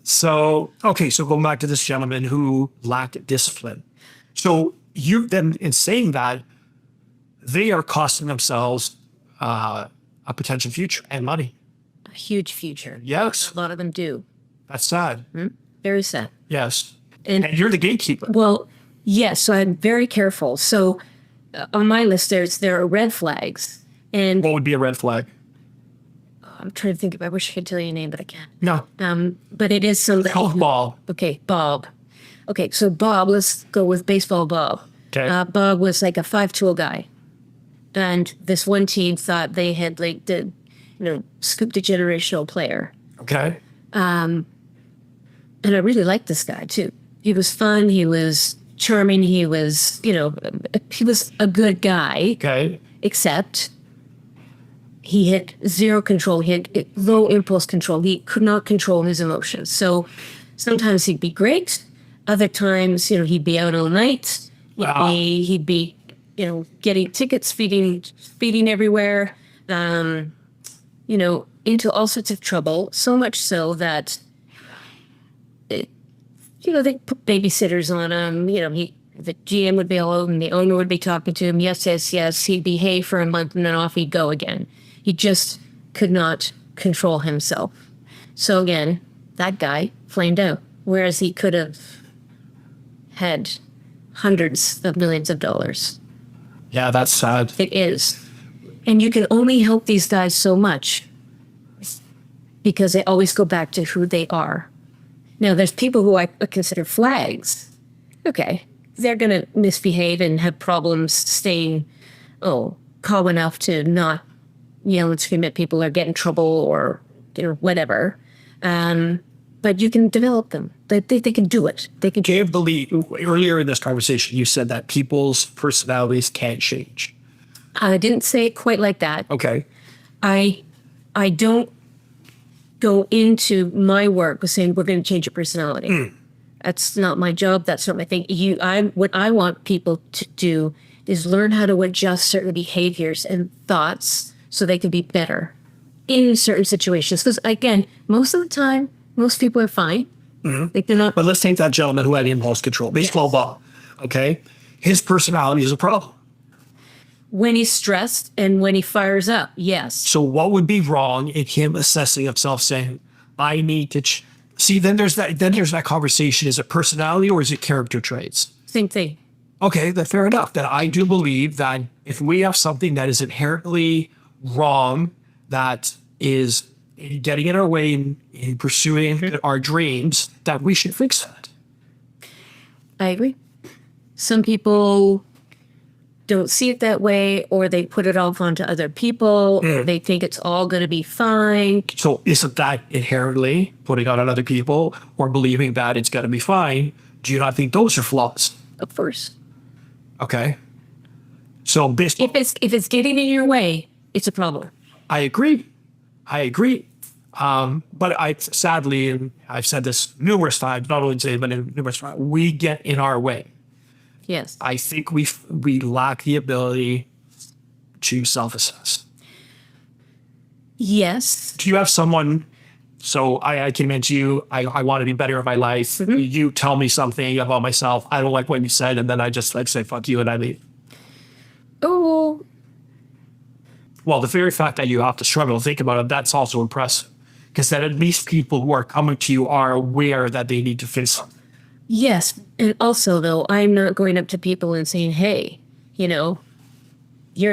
So going back to this gentleman who lacked discipline. So you then, in saying that, they are costing themselves a potential future and money. A huge future. Yes. A lot of them do. That's sad. Very sad. Yes. And you're the gatekeeper. Well, yes. So I'm very careful. So on my list, there are red flags. And What would be a red flag? I'm trying to think I wish I could tell you a name, but I can't. No. But it is somebody. Golf ball. Okay, Bob. Okay, so Bob, let's go with baseball Bob. Okay. Bob was like a 5'2" guy. And this one team thought they had scooped a generational player. Okay. And I really liked this guy too. He was fun. He was charming. He was, he was a good guy. Okay. Except he had zero control. He had low impulse control. He could not control his emotions. So sometimes he'd be great. Other times, he'd be out all night. Wow. He'd be, getting tickets, speeding everywhere. into all sorts of trouble, so much so that, they put babysitters on him. The GM would be all over him, the owner would be talking to him. Yes, yes, yes. He'd behave for a month and then off he'd go again. He just could not control himself. So again, that guy flamed out, whereas he could have had hundreds of millions of dollars. Yeah, that's sad. It is. And you can only help these guys so much because they always go back to who they are. Now, there's people who I consider flags. Okay, they're going to misbehave and have problems staying, calm enough to not yell and scream at people or get in trouble or whatever. But you can develop them. They can do it. They can. Do you believe, earlier in this conversation, you said that people's personalities can't change? I didn't say it quite like that. Okay. I don't go into my work with saying we're going to change your personality. That's not my job. That's not my thing. What I want people to do is learn how to adjust certain behaviors and thoughts so they can be better in certain situations. Because again, most of the time, most people are fine. Like they're not. But let's take that gentleman who had impulse control, baseball ball. Okay, his personality is a problem. When he's stressed and when he fires up, yes. So what would be wrong in him assessing himself, saying, "I need to"? See, then there's that conversation. Is it personality or is it character traits? Same thing. Okay, then fair enough. Then I do believe that if we have something that is inherently wrong, that is getting in our way in pursuing our dreams, that we should fix that. I agree. Some people don't see it that way, or they put it off onto other people. They think it's all going to be fine. So isn't that inherently putting on other people or believing that it's going to be fine? Do you not think those are flaws? Of course. Okay. So if it's getting in your way, it's a problem. I agree. But sadly, and I've said this numerous times, not only today, but in numerous times, we get in our way. Yes. I think we lack the ability to self-assess. Yes. Do you have someone? So I came into you. I want to be better in my life. You tell me something about myself. I don't like what you said, and then I just say fuck you and I leave. Oh. Well, the very fact that you have to struggle to think about it, that's also impressive. Because then at least people who are coming to you are aware that they need to fix something. Yes. And also, though, I'm not going up to people and saying, hey, you're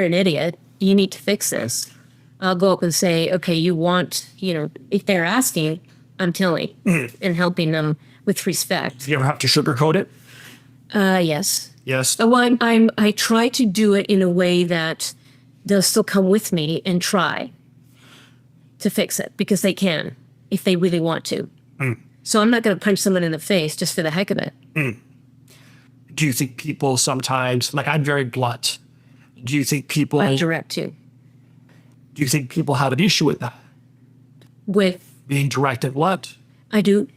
an idiot. You need to fix this. I'll go up and say, okay, you want, if they're asking, I'm telling and helping them with respect. Do you ever have to sugarcoat it? Yes. Yes. Well, I try to do it in a way that they'll still come with me and try to fix it because they can, if they really want to. So I'm not going to punch someone in the face just for the heck of it. Do you think people sometimes, like I'm very blunt, do you think people... I'm direct too. Do you think people have an issue with that? With? Being direct and blunt? I do.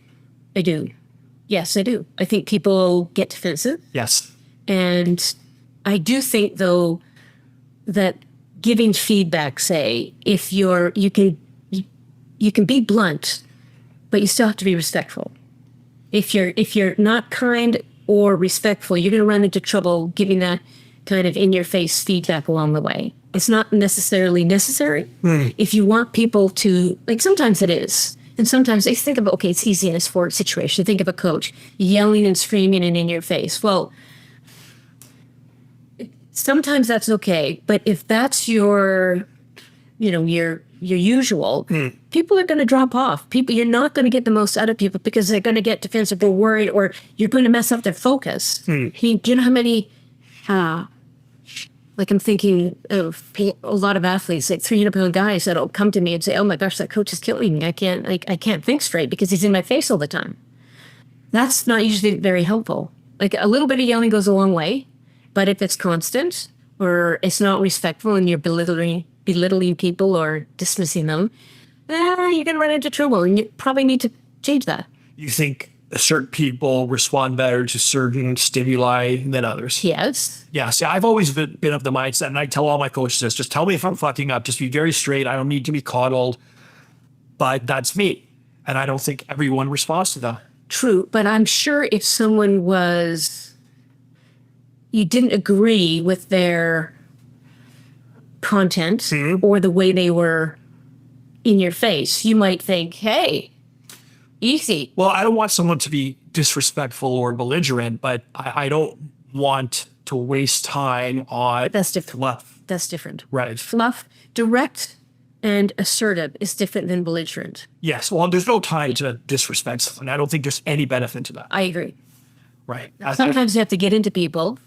Yes, I do. I think people get defensive. Yes. And I do think, though, that giving feedback, say, if you can be blunt, but you still have to be respectful. If you're not kind or respectful, you're going to run into trouble giving that kind of in-your-face feedback along the way. It's not necessarily necessary. If you want people to, like sometimes it is. And sometimes they think of, okay, it's easy in a sports situation. Think of a coach yelling and screaming and in your face. Well, sometimes that's okay. But if that's your usual, people are going to drop off. You're not going to get the most out of people because they're going to get defensive or worried, or you're going to mess up their focus. I mean, do you know how many, like I'm thinking of a lot of athletes, like 300-pound guys that'll come to me and say, oh my gosh, that coach is killing me. I can't think straight because he's in my face all the time. That's not usually very helpful. Like a little bit of yelling goes a long way, but if it's constant or it's not respectful and you're belittling people or dismissing them, you're going to run into trouble and you probably need to change that. You think certain people respond better to certain stimuli than others. Yes. Yeah, see, I've always been of the mindset, and I tell all my coaches this, just tell me if I'm fucking up. Just be very straight. I don't need to be coddled. But that's me. And I don't think everyone responds to that. True. But I'm sure if someone you didn't agree with their content or the way they were in your face, you might think, hey, easy. Well, I don't want someone to be disrespectful or belligerent, but I don't want to waste time on That's different. fluff. That's different. Right. Fluff, direct and assertive is different than belligerent. Yes. Well, there's no time to disrespect someone. I don't think there's any benefit to that. I agree. Right. Sometimes you have to get into people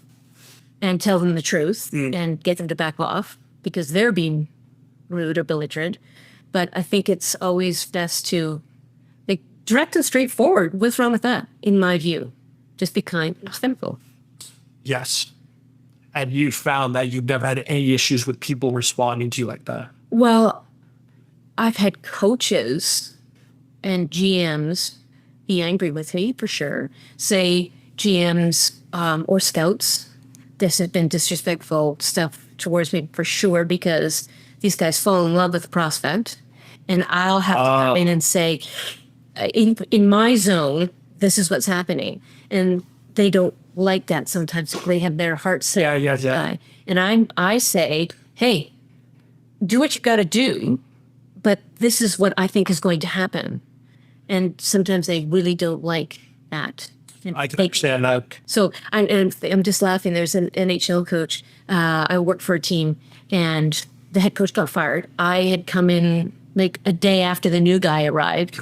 and tell them the truth and get them to back off because they're being rude or belligerent. But I think it's always best to be direct and straightforward. What's wrong with that, in my view? Just be kind and simple. Yes. And you found that you've never had any issues with people responding to you like that. Well, I've had coaches and GMs be angry with me for sure. Say GMs or scouts, this has been disrespectful stuff towards me for sure because these guys fall in love with the prospect. And I'll have to come in and say, in my zone, this is what's happening. And they don't like that sometimes. They have their hearts set. Yeah. And I say, hey, do what you got to do, but this is what I think is going to happen. And sometimes they really don't like that. And I can understand that. so I'm just laughing. There's an NHL coach. I worked for a team, and the head coach got fired. I had come in like a day after the new guy arrived,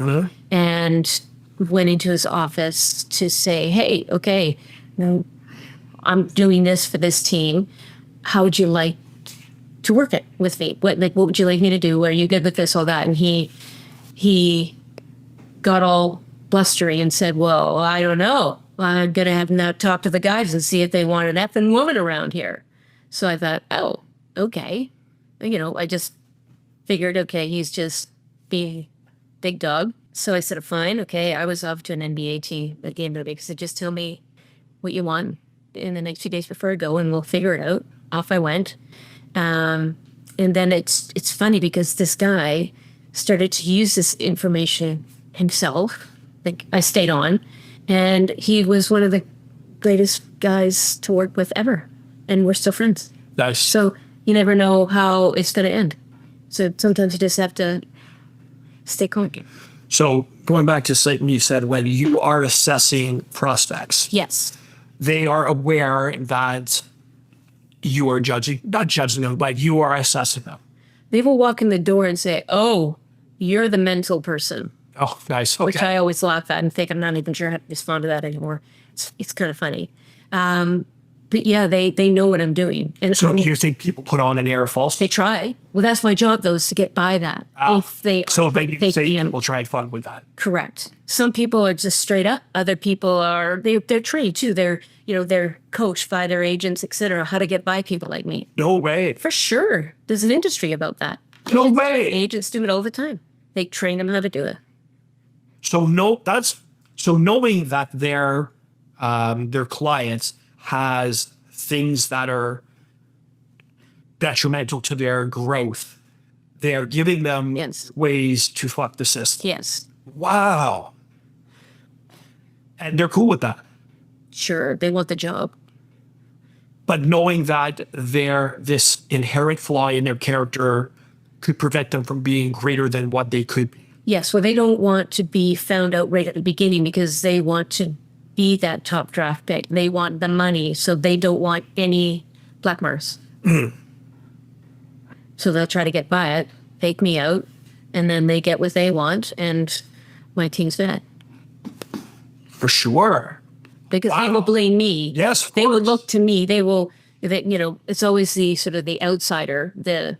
and went into his office to say, "Hey, okay, I'm doing this for this team. How would you like to work it with me? What would you like me to do? Are you good with this, all that?" And he got all blustery and said, "Well, I don't know. I'm going to have now talk to the guys and see if they want an effing woman around here." So I thought, oh, okay. I just figured, okay, he's just being big dog. So I said, fine, okay. I was off to an NBA team at the end of the week. So just tell me what you want in the next few days before I go, and we'll figure it out. Off I went. And then it's funny because this guy started to use this information himself. Like I stayed on, and he was one of the greatest guys to work with ever, and we're still friends. Nice. So you never know how it's going to end. So sometimes you just have to stay calm. So going back to something you said, when you are assessing prospects, Yes. they are aware that you are not judging them, but you are assessing them. They will walk in the door and say, "Oh, you're the mental person," Oh, nice. which Okay. I always laugh at and think I'm not even sure how to respond to that anymore. It's kind of funny. But yeah, they know what I'm doing. And So do you think people put on an air of falsity? they try. Well, that's my job, though, is to get by that. If they So if they say can. we'll try and fun with that. Correct. Some people are just straight up. Other people are they're trained too. They're coached by their agents, etc. How to get by people like me. No way. For sure, there's an industry about that. No way. Agents do it all the time. They train them how to do it. So knowing that their clients has things that are detrimental to their growth, they are giving them Yes. ways to fuck the system. Yes, Wow. And they're cool with that. sure. They want the job. But knowing that this inherent flaw in their character could prevent them from being greater than what they could be. Yes. Well, they don't want to be found out right at the beginning because they want to be that top draft pick. They want the money, so they don't want any black marks. So they'll try to get by it, fake me out, and then they get what they want, and my team's fed. For sure. Because they Wow. will blame me. Yes, of They will course. look to me. It's always the sort of the outsider, the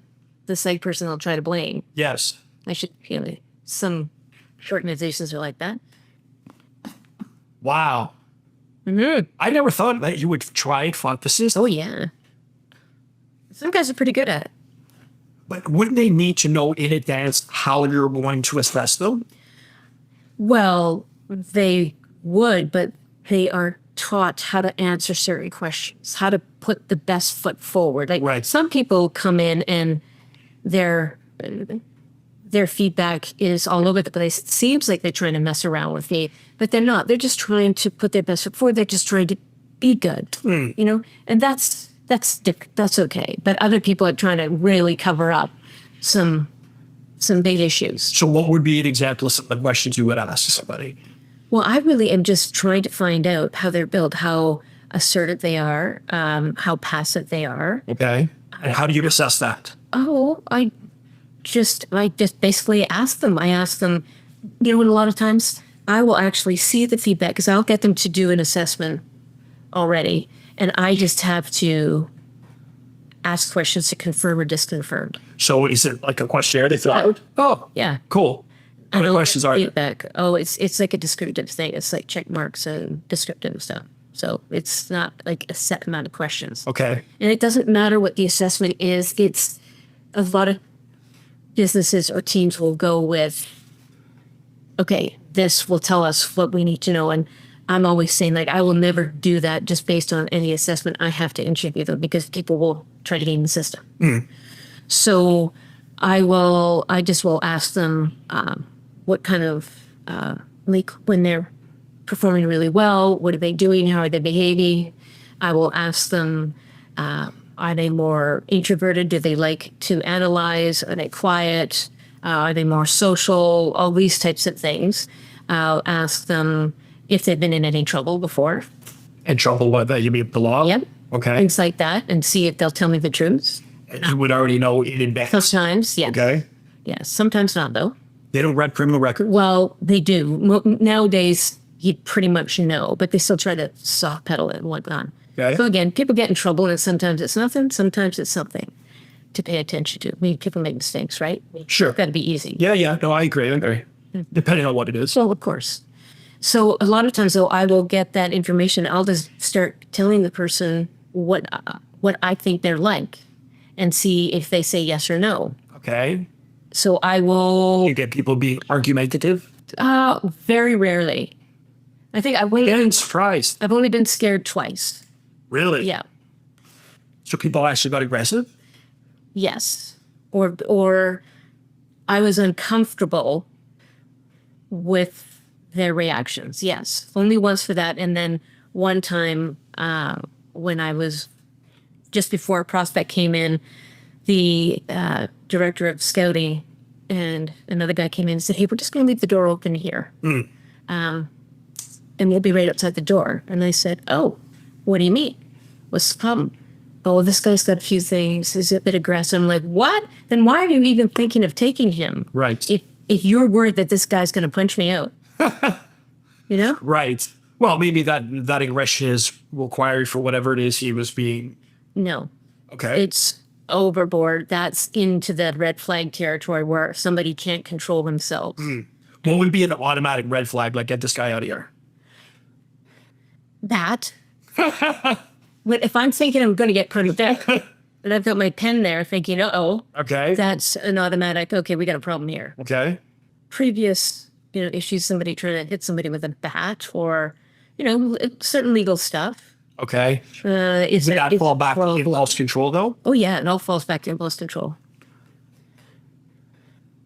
side person they'll try to blame. Yes. Some organizations are like that. Wow. I never thought that you would try and fuck the system. Oh, yeah. Some guys are pretty good at it. But wouldn't they need to know in advance how you're going to assess them? Well, they would, but they are taught how to answer certain questions, how to put the best foot forward. Like Right. some people come in and their feedback is all over the place. It seems like they're trying to mess around with me, but they're not. They're just trying to put their best foot forward. They're just trying to be good, and that's okay. But other people are trying to really cover up some big issues. So what would be an example of some of the questions you would ask somebody? Well, I really am just trying to find out how they're built, how assertive they are, how passive they are. Okay. And how do you assess that? Oh, I just basically ask them. I ask them, and a lot of times I will actually see the feedback because I'll get them to do an assessment already. And I just have to ask questions to confirm or disconfirm. So is it like a questionnaire they fill out? Oh, Yeah. cool. How many questions are there? Feedback. Oh, it's like a descriptive thing. It's like check marks and descriptive stuff. So it's not like a set amount of questions. Okay. And it doesn't matter what the assessment is. It's a lot of businesses or teams will go with, okay, this will tell us what we need to know. And I'm always saying, like, I will never do that just based on any assessment. I have to interview them because people will try to game the system. So I just will ask them what kind of, like when they're performing really well, what are they doing? How are they behaving? I will ask them, are they more introverted? Do they like to analyze? Are they quiet? Are they more social? All these types of things. I'll ask them if they've been in any trouble before. In trouble with that? You mean the law? Yep. Okay. Things like that, and see if they'll tell me the truth. And you would already know in advance. Sometimes, yes. Okay. Yes. Sometimes not, though. They don't read criminal records? Well, they do. Nowadays, you pretty much know, but they still try to soft pedal it and whatnot. Okay. So again, people get in trouble, and sometimes it's nothing, sometimes it's something to pay attention to. I mean, people make mistakes, right? Sure. It's got to be easy. Yeah. No, I agree. Depending on what it is. So, of course. So a lot of times, though, I will get that information. I'll just start telling the person what I think they're like and see if they say yes or no. Okay. So I will... You get people being argumentative? Very rarely. I think I've Getting surprised. only been scared twice. Really? Yeah. So people actually got aggressive? Yes. Or I was uncomfortable with their reactions. Yes. Only once for that. And then one time when I was just before a prospect came in, the director of scouting and another guy came in and said, "Hey, we're just going to leave the door open here. And we'll be right outside the door." And I said, "Oh, what do you mean? What's the problem?" "Oh, this guy's got a few things. He's a bit aggressive." I'm like, "What? Then why are you even thinking of taking him? Right. If you're worried that this guy's going to punch me out." You know? Right. Well, maybe that aggression is required for whatever it is he was being. No. Okay. It's overboard. That's into the red flag territory where somebody can't control themselves. What would be an automatic red flag? Like, get this guy out of here. That. But if I'm thinking I'm going to get punched out, and I've got my pen there thinking, Okay. that's an automatic, okay, we got a problem here. Okay. Previous, issues, somebody trying to hit somebody with a bat or, certain legal stuff. Okay. Does Does that fall back in impulse control, though? Oh, yeah, it all falls back to impulse control.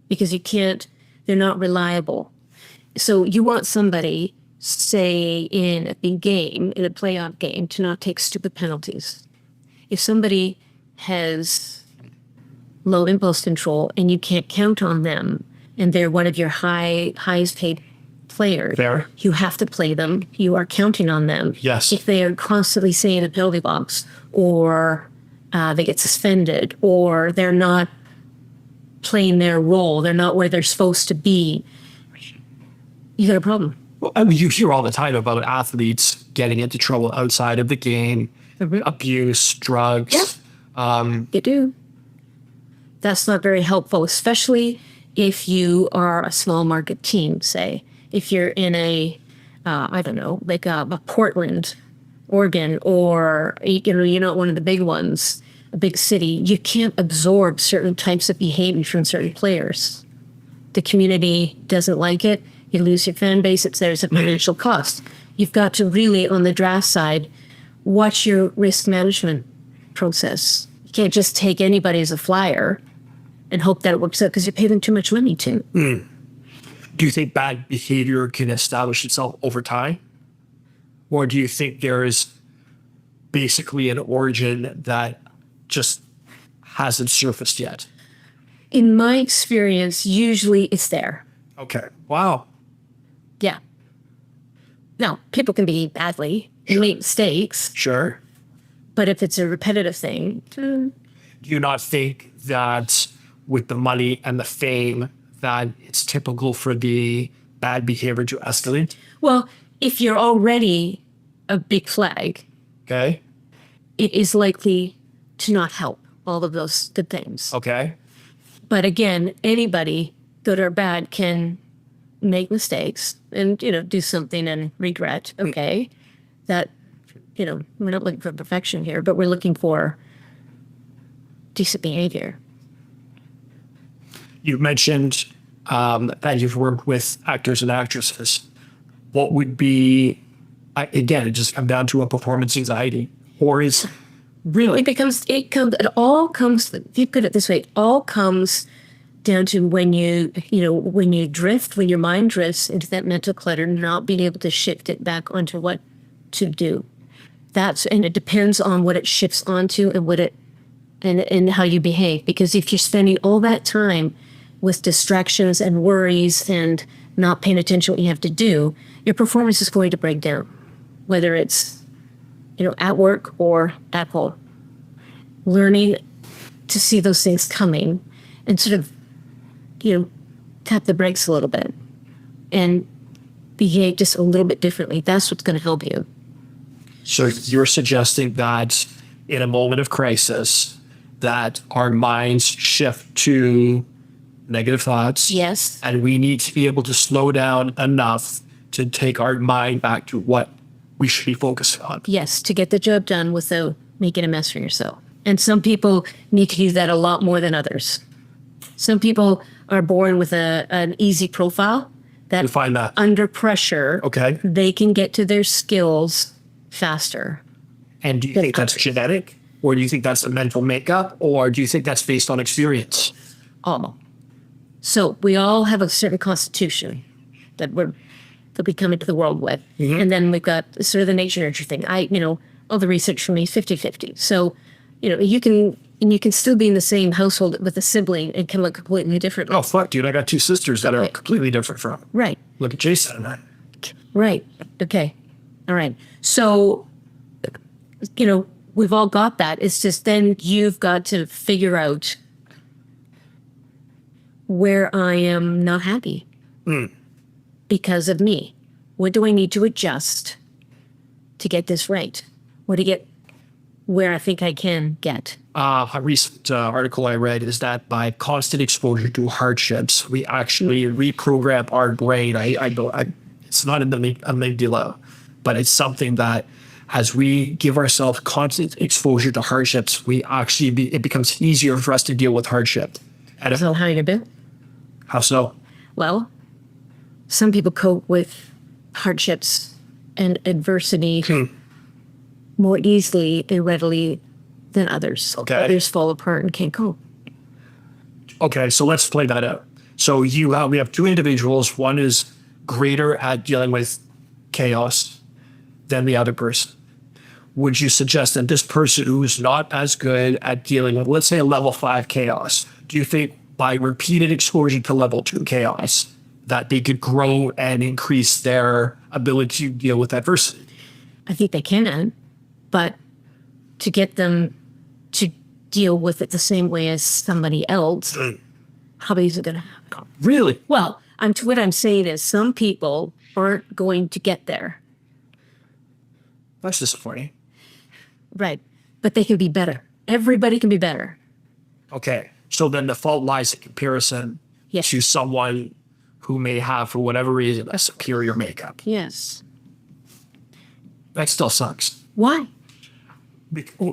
Because they're not reliable. So you want somebody, say, in a big game, in a playoff game, to not take stupid penalties. If somebody has low impulse control and you can't count on them, and they're one of your highest paid players, Fair. you have to play them. You are counting on them. Yes. If they are constantly staying in the penalty box, or they get suspended, or they're not playing their role, they're not where they're supposed to be, you got a problem. Well, I mean, you hear all the time about athletes getting into trouble outside of the game, abuse, drugs. Yeah. You do. That's not very helpful, especially if you are a small market team, say. If you're in a Portland, Oregon, or, you're not one of the big ones, a big city, you can't absorb certain types of behavior from certain players. The community doesn't like it. You lose your fan base. There's a financial cost. You've got to really, on the draft side, watch your risk management process. You can't just take anybody as a flyer and hope that it works out because you pay them too much money to. Do you think bad behavior can establish itself over time? Or do you think there is basically an origin that just hasn't surfaced yet? In my experience, usually it's there. Okay. Wow. Yeah. Now, people can behave badly and make mistakes, Sure. but if it's a repetitive thing, Do you not think that with the money and the fame that it's typical for the bad behavior to escalate? well, if you're already a big flag, Okay. it is likely to not help all of those good things. Okay. But again, anybody, good or bad, can make mistakes and, do something and regret. Okay. That, we're not looking for perfection here, but we're looking for decent behavior. You mentioned that you've worked with actors and actresses. What would be, again, it just comes down to a performance anxiety, or is really? It all comes, if you put it this way, it all comes down to when you drift, when your mind drifts into that mental clutter, not being able to shift it back onto what to do. And it depends on what it shifts onto and how you behave. Because if you're spending all that time with distractions and worries and not paying attention to what you have to do, your performance is going to break down, whether it's, at work or at home. Learning to see those things coming and sort of, tap the brakes a little bit and behave just a little bit differently. That's what's going to help you. So you're suggesting that in a moment of crisis, that our minds shift to negative thoughts. Yes. And we need to be able to slow down enough to take our mind back to what we should be focused on. Yes, to get the job done without making a mess for yourself. And some people need to do that a lot more than others. Some people are born with an easy profile that Define that. under pressure, Okay. they can get to their skills faster. And do you think that's genetic? Or do you think that's a mental makeup? Or do you think that's based on experience? All. So we all have a certain constitution that we come into the world with. And then we've got sort of the nature nurture thing. All the research for me is 50-50. So, you can still be in the same household with a sibling and can look completely different. Oh, fuck, dude. I got two sisters that are completely different from. Right. Look at Jason and I. Right. Okay. All right. So, we've all got that. It's just then you've got to figure out where I am not happy because of me. What do I need to adjust to get this right? Or to get where I think I can get? A recent article I read is that by constant exposure to hardships, we actually reprogram our brain. It's not in the amygdala, but it's something that as we give ourselves constant exposure to hardships, it becomes easier for us to deal with hardship. And So how you do? how so? Well, some people cope with hardships and adversity more easily and readily than others. Okay. Others fall apart and can't cope. Okay, so let's play that out. So we have two individuals. One is greater at dealing with chaos than the other person. Would you suggest that this person who is not as good at dealing with, let's say, a level 5 chaos, do you think by repeated exposure to level 2 chaos that they could grow and increase their ability to deal with adversity? I think they can, but to get them to deal with it the same way as somebody else, how is it going to happen? Really? Well, what I'm saying is some people aren't going to get there. That's disappointing. Right. But they can be better. Everybody can be better. Okay, so then the fault lies in comparison Yes. to someone who may have, for whatever reason, a superior makeup. Yes. That still sucks. Why?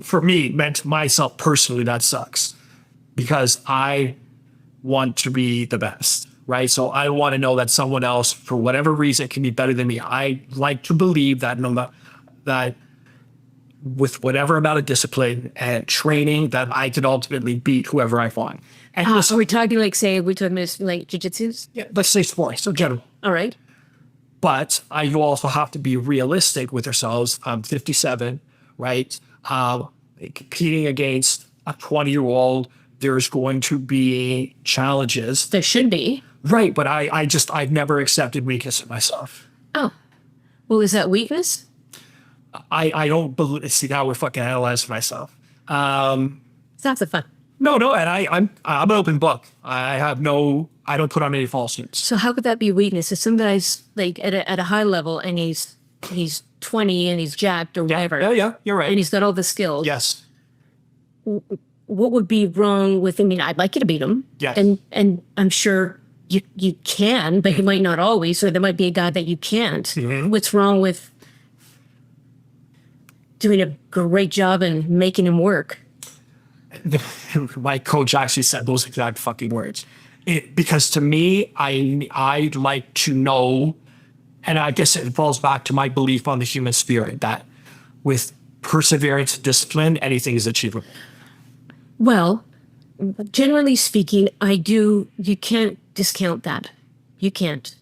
For me, meant myself personally, that sucks because I want to be the best. right? So I want to know that someone else, for whatever reason, can be better than me. I like to believe that that with whatever amount of discipline and training, that I can ultimately beat whoever I find. And Are we talking like, say, we're talking about like jiu-jitsu? yeah, let's say sports, so general. All right. But I also have to be realistic with ourselves. I'm 57, right? Competing against a 20-year-old, there's going to be challenges. There should be. Right, but I've never accepted weakness in myself. Oh. Well, is that weakness? I don't believe, see, now we're fucking analyzing myself. It's not so fun. No, and I'm an open book. I don't put on any falsehoods. So how could that be weakness? If some guy's like at a high level and he's 20 and he's jacked or whatever. Yeah, you're right. And he's got all the skills. Yes. What would be wrong with, I mean, I'd like you to beat him. Yes. And I'm sure you can, but you might not always, or there might be a guy that you can't. Mm-hmm. What's wrong with doing a great job and making him work? My coach actually said those exact fucking words. Because to me, I like to know, and I guess it falls back to my belief on the human spirit, that with perseverance and discipline, anything is achievable. Well, generally speaking, you can't discount that. You can't.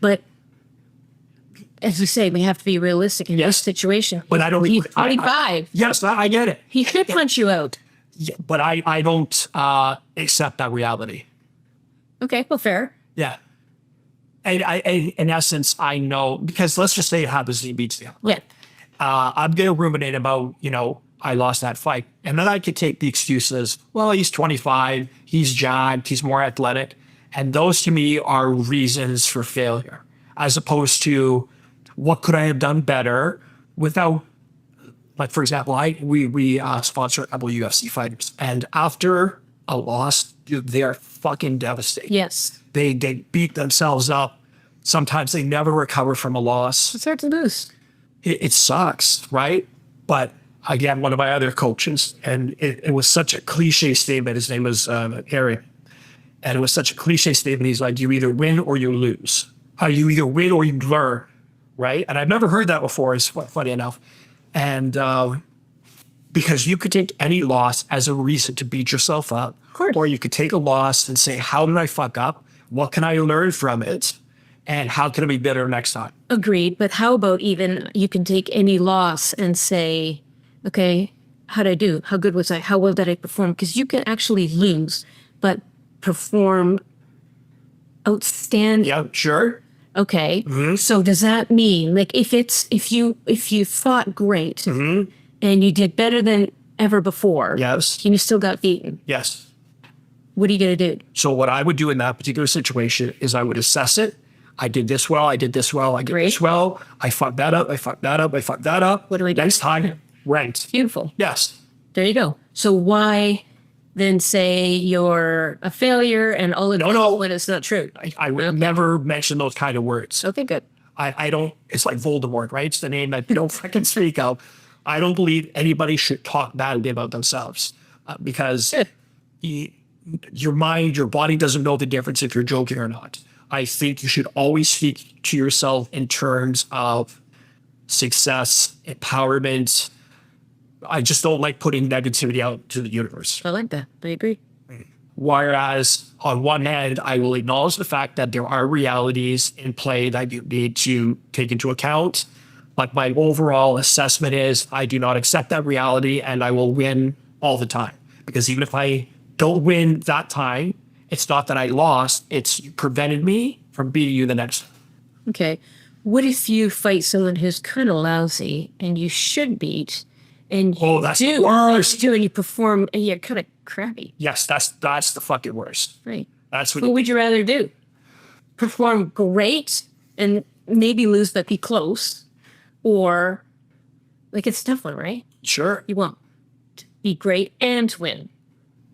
But as we say, we have to be realistic in this situation. But I don't. He's 25. Yes, I get it. He should punch you out. Yeah, but I don't accept that reality. Okay, well, fair. Yeah. And in essence, I know, because let's just say it happens and he beats you. Yeah. I'm going to ruminate about, I lost that fight. And then I could take the excuses, well, he's 25, he's jacked, he's more athletic. And those to me are reasons for failure, as opposed to what could I have done better without, like, for example, we sponsor a couple of UFC fighters. And after a loss, they are fucking devastated. Yes. They beat themselves up. Sometimes they never recover from a loss. It's hard to lose. It sucks, right? But again, one of my other coaches, and it was such a cliche statement. His name was Harry. And it was such a cliche statement. He's like, you either win or you lose. You either win or you learn, right? And I've never heard that before, is funny enough. And because you could take any loss as a reason to beat yourself up. Of course. Or you could take a loss and say, how did I fuck up? What can I learn from it? And how can I be better next time? Agreed. But how about even you can take any loss and say, okay, how did I do? How good was I? How well did I perform? Because you can actually lose, but perform outstanding. Yeah, sure. Okay. Mm-hmm. So does that mean, like, if you fought great Mm-hmm. and you did better than ever before, Yes. and you still got beaten, Yes. what are you gonna do? So what I would do in that particular situation is I would assess it. I did this well. I did this well. I did this well. I fucked that up. I fucked that up. I fucked that up. What do we do? Next time, right. Beautiful. Yes. There you go. So why then say you're a failure and all of No. when it's not true? I would never mention those kind of words. Okay, good. I don't, it's like Voldemort, right? It's the name that you don't fucking speak of. I don't believe anybody should talk badly about themselves because your mind, your body doesn't know the difference if you're joking or not. I think you should always speak to yourself in terms of success, empowerment. I just don't like putting negativity out to the universe. I like that. I agree. Whereas on one hand, I will acknowledge the fact that there are realities in play that you need to take into account. But my overall assessment is I do not accept that reality and I will win all the time. Because even if I don't win that time, it's not that I lost, it's you prevented me from beating you the next time. Okay. What if you fight someone who's kind of lousy and you should beat, and you that's do, the worst. and you perform, and you're kind of crappy, Yes, that's the fucking worst. right? That's what What would you rather do? Perform great and maybe lose, but be close, or like it's a tough one, right? sure. You want to be great and win.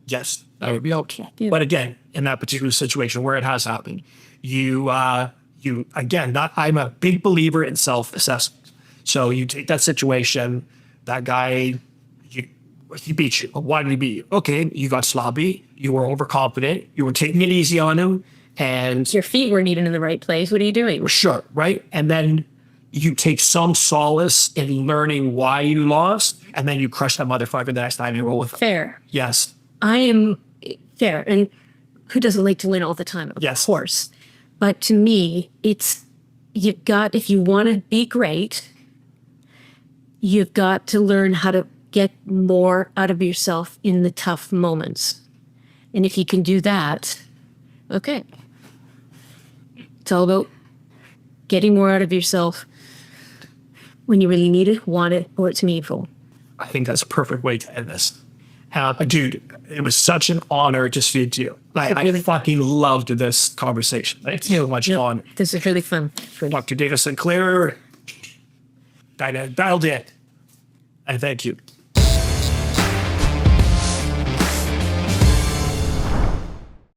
Yes, that would be okay. Yeah. But again, in that particular situation where it has happened, you again, I'm a big believer in self-assessment. So you take that situation, that guy, he beat you. Why did he beat you? Okay, you got sloppy, you were overconfident, you were taking it easy on him, And Your feet weren't even in the right place. What are you doing? sure, right? And then you take some solace in learning why you lost, and then you crush that motherfucker the next time you roll with them. Fair. Yes. I am fair. And who doesn't like to win all the time? Of Yes. course. But to me, if you want to be great, you've got to learn how to get more out of yourself in the tough moments. And if you can do that, okay. It's all about getting more out of yourself when you really need it, want it, or it's meaningful. I think that's a perfect way to end this. Dude, it was such an honor to speak to you. I fucking loved this conversation. It's so much fun. This is really fun. Dr. Dana Sinclair, dialed in. And thank you.